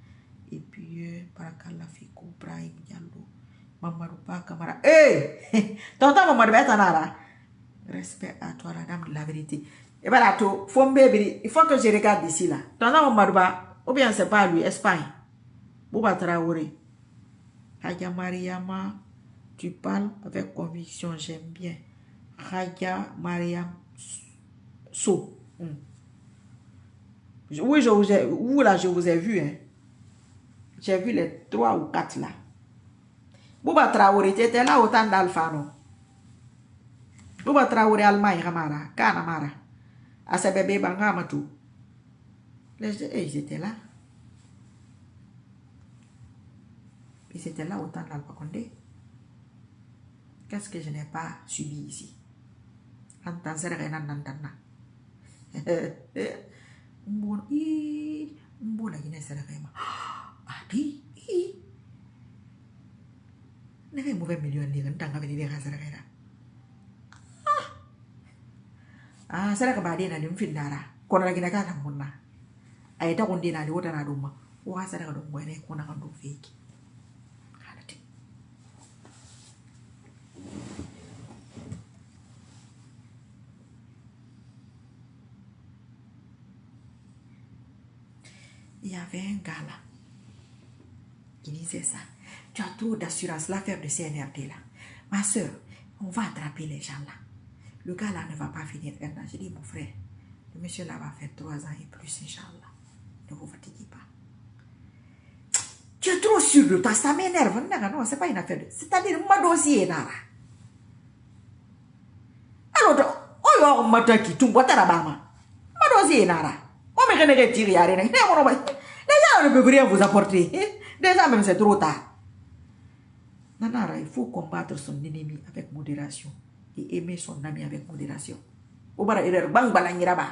S1: et pieux. Barakallah Fikou, Brahim Diallo. Mamadou pas Camara. Hey! Tonton Mamadou Betanara. Respect à toi, la dame de la vérité. Et voilà, tout. Il faut que je regarde ici, là. Tonton Mamadou Ba, ou bien c'est pas lui, Espagne. Bouba Traoré. Haja Mariama, tu parles avec conviction, j'aime bien. Haja Mariam So. Oui, je vous ai vu, hein. J'ai vu les 3 ou 4 là. Bouba Traoré, tu étais là au temps d'Alpha, non? Bouba Traoré, Allemagne, Ramara, Kanamara. À ce bébé, Bangamatou. Ils étaient là. Ils étaient là au temps d'Alpha Condé. Qu'est-ce que je n'ai pas subi ici? Antan Serena Nantana. Mbona Guinée Serena. Adi. Nega mauvais milieu ni kan tanga beli dia kasar kira. Sara ka bade na dim findara. Kono lagi na kana munna. Ay ta kondi na di wota na duma. Wa sara ka dum ngene ko na kan do fake. Halati. Il y avait un gars là qui disait ça. Tu as trop d'assurance, l'affaire de CNRD là. Ma soeur, on va attraper les gens là. Le gars là ne va pas finir maintenant. Je dis, mon frère, le monsieur là va faire 3 ans et plus, Inch'Allah. Ne vous fatiguez pas. Tu es trop sûr de toi, ça m'énerve. Non, c'est pas une affaire de... C'est-à-dire, mon dossier est là. Alors, on m'a dit, tu vois, tu as mon dossier est là. On me remet tirer, les gens ne peuvent rien vous apporter. Déjà, même c'est trop tard. Nanara, il faut combattre son ennemi avec modération et aimer son ami avec modération. Obara erreur bang balangi raba.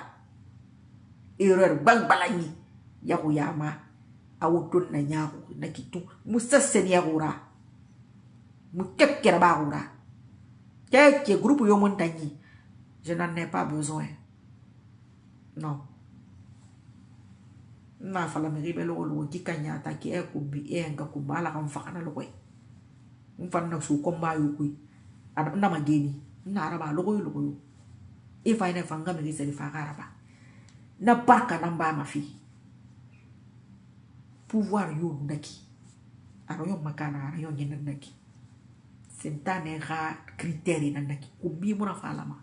S1: Erreur bang balangi. Yaku yama. Awutun na nyaku. Nakitu. Musa senyagura. Mukep kerabagura. Quelques groupes yo montagne. Je n'en ai pas besoin. Non. Na fala me ribelo lo kikanya ta ki e kumbi e nga kumbala kan fakana lo kwe. Mfana su komba yo kwe. Na mageni. Na araba lo yo. If I never fanga me rizeli fagaraba. Na barka namba ma fi. Pouvoir yo ndaki. Aro yo makana aro yo nyena ndaki. Sentane ga critère ndaki. Kumbi mura falama.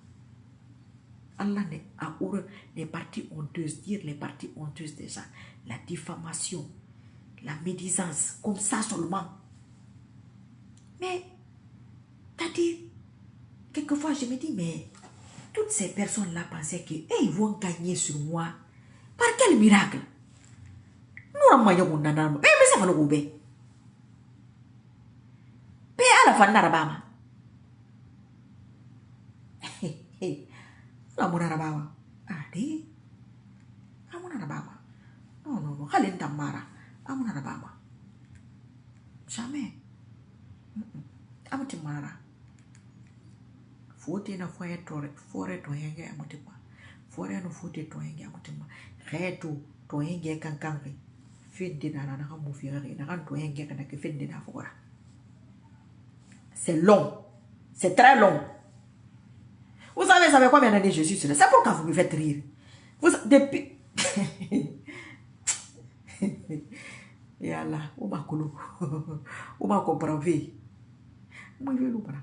S1: Allah a horreur les parties honteuses, dire les parties honteuses déjà, la diffamation, la médisance, comme ça seulement. Mais, t'as dit, quelquefois je me dis, mais toutes ces personnes-là pensaient que ils vont gagner sur moi. Par quel miracle? Nous avons eu un nanam. Mais ça va le goûter. Mais à la fin, n'arabama. Amuna rabawa. Adi. Amuna rabawa. Non. Khalin tamara. Amuna rabawa. Jamais. Amutimara. Fote na foye to yenge amutima. Fore no fote to yenge amutima. Reto to yenge kankangi. Fidde na na kamu fiare na kan to yenge kana ke fidde na fora. C'est long. C'est très long. Vous savez, ça fait combien d'années je suis sur là? C'est pourquoi vous me faites rire. Vous, depuis... Et Allah, on m'a coulé. On m'a compris. Moi, je vais nous parler.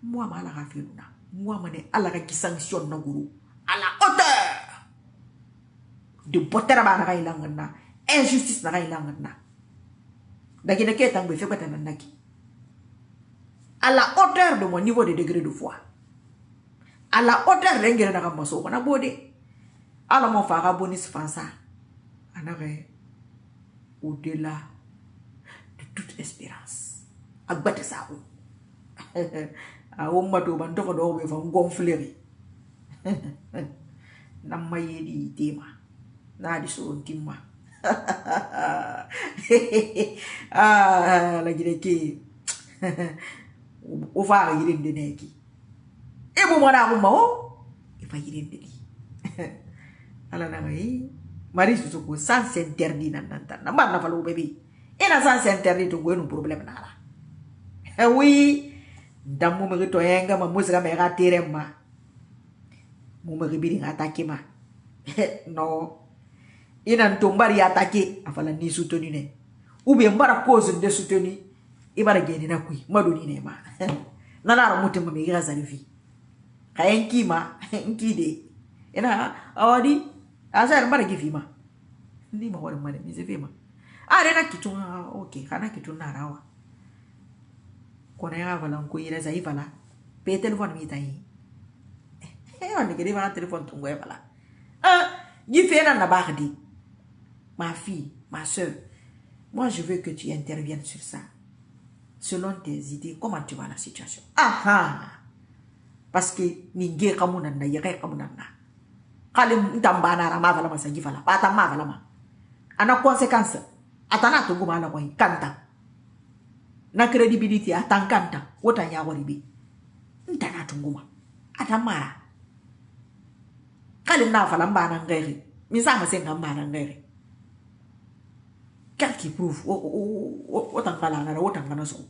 S1: Moi, je vais nous parler. Moi, je vais Allah qui sanctionne nos gourous. À la hauteur de botter à la langue. Injustice à la langue. Dagi ne ketan be fekata nanaki. À la hauteur de mon niveau de degré de foi. À la hauteur d'engere na kamaso na bode. Ala mon fara bonis fansa. Anare au-delà de toute espérance. Agbate sa ou. A umma to ban to do be fa gonfleri. Na mayedi tema. Na di so timma. Lagi deki. O va yirin de neki. E mo mana ko mo. E fa yirin de ni. Ala na ngai. Marie Suzuko, sans interdit nananta. Namba na falo bébé. Et na sans interdit to gwen un problème nala. Eh oui. Dans mon mari to yenga ma musika me ga terema. Mon mari bi attaquer ma. Non. Ina ntombari attaquer afala ni soutenu ne. Ou bien mbara cause de soutenu. Ibara geni na kui. Madoni ne ma. Nana ra mutima me ga zalifi. Kayenki ma. Nkide. Ina awadi. Asa mbara gifima. Ndi ma wala mane mizefema. Rena kitu okay, kana kitu na rawa. Kona ya vala nko ira za ivala. Pe telefone mi tai. On ne gade va téléphone ton ouais voilà. Gifena na bardi. Ma fille, ma soeur. Moi je veux que tu interviennes sur ça. Selon tes idées, comment tu vois la situation? Parce que ninge kamuna na yere kamuna na. Kale ntambana rama vala masa givala. Pata ma vala ma. Ana conséquence. Atana to guma la koy kanta. Na credibility atan kanta. Wota nya wari bi. Ntana to guma. Atamara. Kale na fala mbana ngere. Misa ma senga mbana ngere. Qu'est-ce qui prouve? Autant ngala autant ngana so.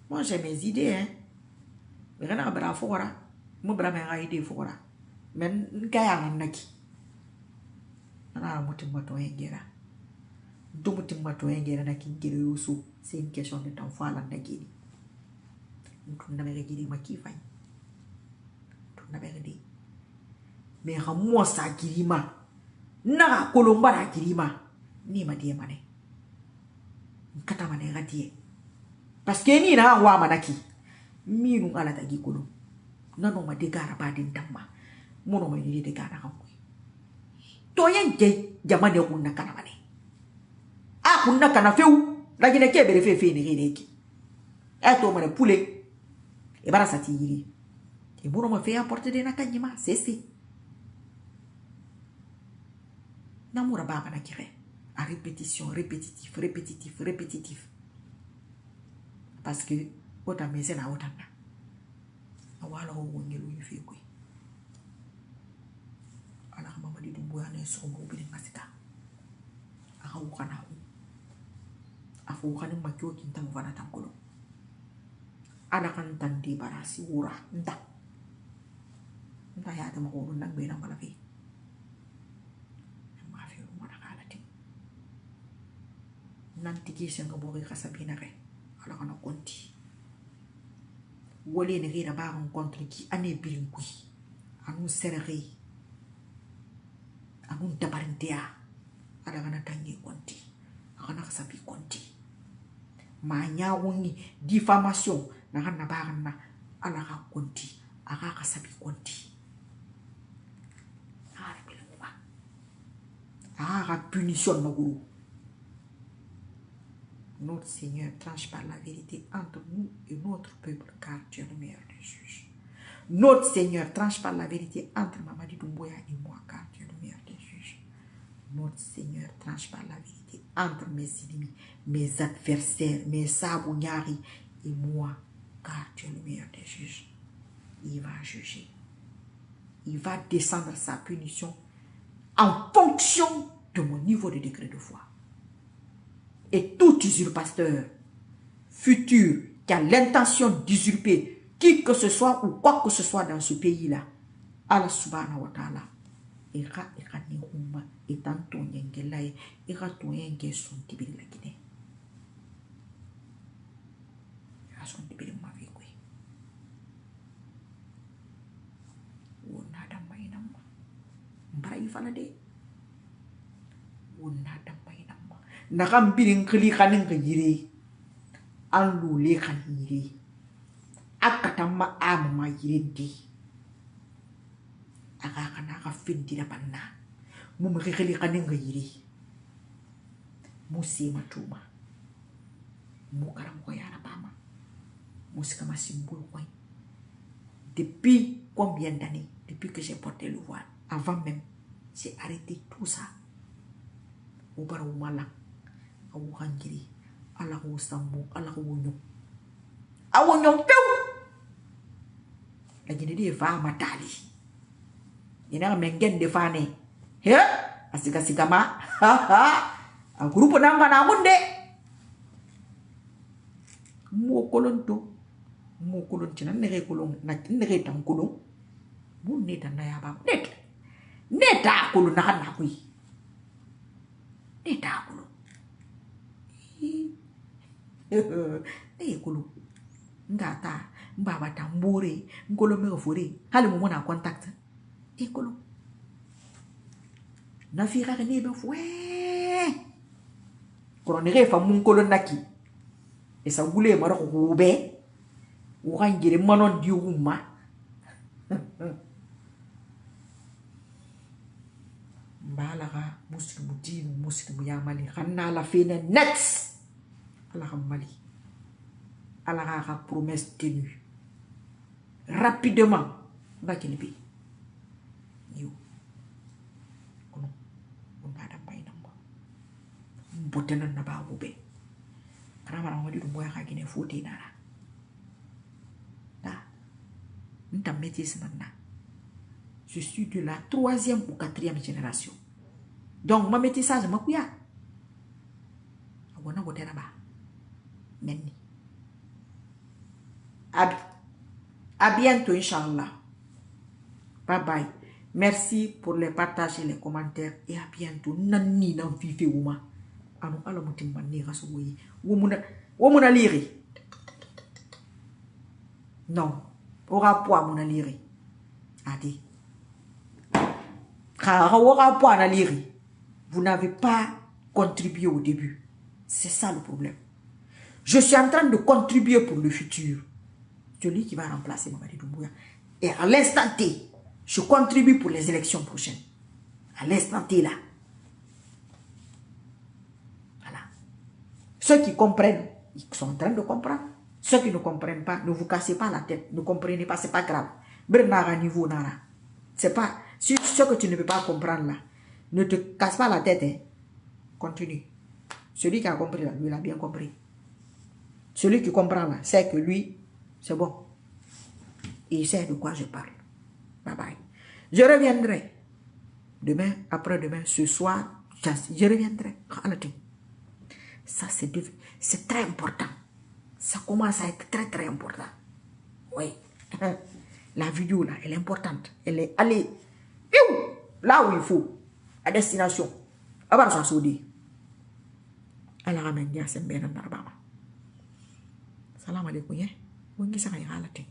S1: Moi j'ai mes idées hein. Mais rien bra fora. Mo bra me ga idée fora. Men kaya na naki. Ana mutima to engera. Mutima to engera na kingere yoso. C'est une question de temps fois la nagini. Nous n'avons pas dit ma qui faille. Nous n'avons pas dit. Mais moi ça girima. Na kolomba na girima. Ni ma die mane. Nkata mane radie. Parce que ni na wa manaki. Mi nu ala tagi kolo. Nano ma degara ba din tamma. Mono ma ni degara ka ko. To yenge jamane kunna kana mane. Kunna kana feu. La gine ke bere fe ni reki. To mane poulet. E bara sati yiri. E mono ma fe apporter de na kanyima, c'est. Namura baba na kire. À répétition, répétitif. Parce que, autant mais c'est la autant. Awala o ngelu yufi kwe. Ala mama di dumbu ane so mo bi masika. Aka ukana hu. Afu ukani makyo kinta mvana tankolo. Ada kan tandi barasi ura nda. Nda ya ta mako nang be nang malafi. Nanti kisah ngabori kasabina re ala kana konti wole ne gira ba rencontre ki ane bilingui anu serere anu dabarindia ala kana tangi konti kana kasabi konti ma nyawoni diffamation na kana ba kana ala ka konti aka kasabi konti ala bilingua aka punition na guru. Notre Seigneur tranche par la vérité entre nous et notre peuple, car tu es le meilleur des juges. Notre Seigneur tranche par la vérité entre Mamadi Doumbouya et moi, car tu es le meilleur des juges. Notre Seigneur tranche par la vérité entre mes ennemis, mes adversaires, mes sabouniari et moi, car tu es le meilleur des juges. Il va juger. Il va descendre sa punition en fonction de mon niveau de degré de foi. Et tout usurpateur futur qui a l'intention d'usurper qui que ce soit ou quoi que ce soit dans ce pays-là, Allah subhanahu wa ta'ala, ira ni huma etanto nyengelaye ira to yenge son tibiri la Guinée. Ira son tibiri ma vie kwe. Wonada mainam. Mbara ifala de. Wonada mainam. Nakam biling kli kaning kayiri. Ang luli kaniri. Akatama ama yiri. Akakanaka finti na panna. Mumikili kaning kayiri. Musi matuma. Mukaram ko yana pama. Musika masimbul ko. Depuis combien d'années, depuis que j'ai porté le voile, avant même, j'ai arrêté tout ça. Au bar au malak. Awu hangiri ala ko sambu ala ko wonyo awonyo pew la jini de fa matali ina mengen de fane he Asiga a groupe nanga na munde mo kolon tina nere kolon na nere tan kolon mun ne tan na ya ba neta kolon na kui neta kolon kolon ngata mbaba tambore ngolo me fore hali mo na contact kolon na fira ne be fwe kono ne fa mun kolon naki e sa gule mara ko be o ngire manon di umma mbalaga muslimu ya mali xanna la fene net ala mali ala ga promesse tenue rapidement ba kilibi yo kono on ba da bay namba botena na ba ube kana mara ngodi dum boya xagine foti nara da nta métis maintenant je suis de la 3e ou 4e génération donc ma métissage ma kuya abona botena ba menni à bientôt, Inch'Allah. Bye bye. Merci pour les partages et les commentaires. Et à bientôt. Nani nan fife uma. Anu ala mutimba nira suwi. Womuna liri. Non. Aura poids muna liri. Adi. Aura poids na liri. Vous n'avez pas contribué au début. C'est ça le problème. Je suis en train de contribuer pour le futur. Celui qui va remplacer Mamadi Doumbouya. Et à l'instant T, je contribue pour les élections prochaines. À l'instant T là. Voilà. Ceux qui comprennent, ils sont en train de comprendre. Ceux qui ne comprennent pas, ne vous cassez pas la tête. Ne comprenez pas, c'est pas grave. Bernara niveau nara. C'est pas, si ce que tu ne peux pas comprendre là, ne te casse pas la tête. Hein. Continue. Celui qui a compris là, lui il a bien compris. Celui qui comprend là, c'est que lui, c'est bon. Il sait de quoi je parle. Bye bye. Je reviendrai. Demain, après-demain, ce soir, je reviendrai. Ça, c'est très important. Ça commence à être très, très important. Oui. La vidéo, là, elle est importante. Elle est allée là où il faut. À destination. Alors, ça se dit. Elle ramène bien, c'est bien, Salam alaikum. Wongi sa kay halate.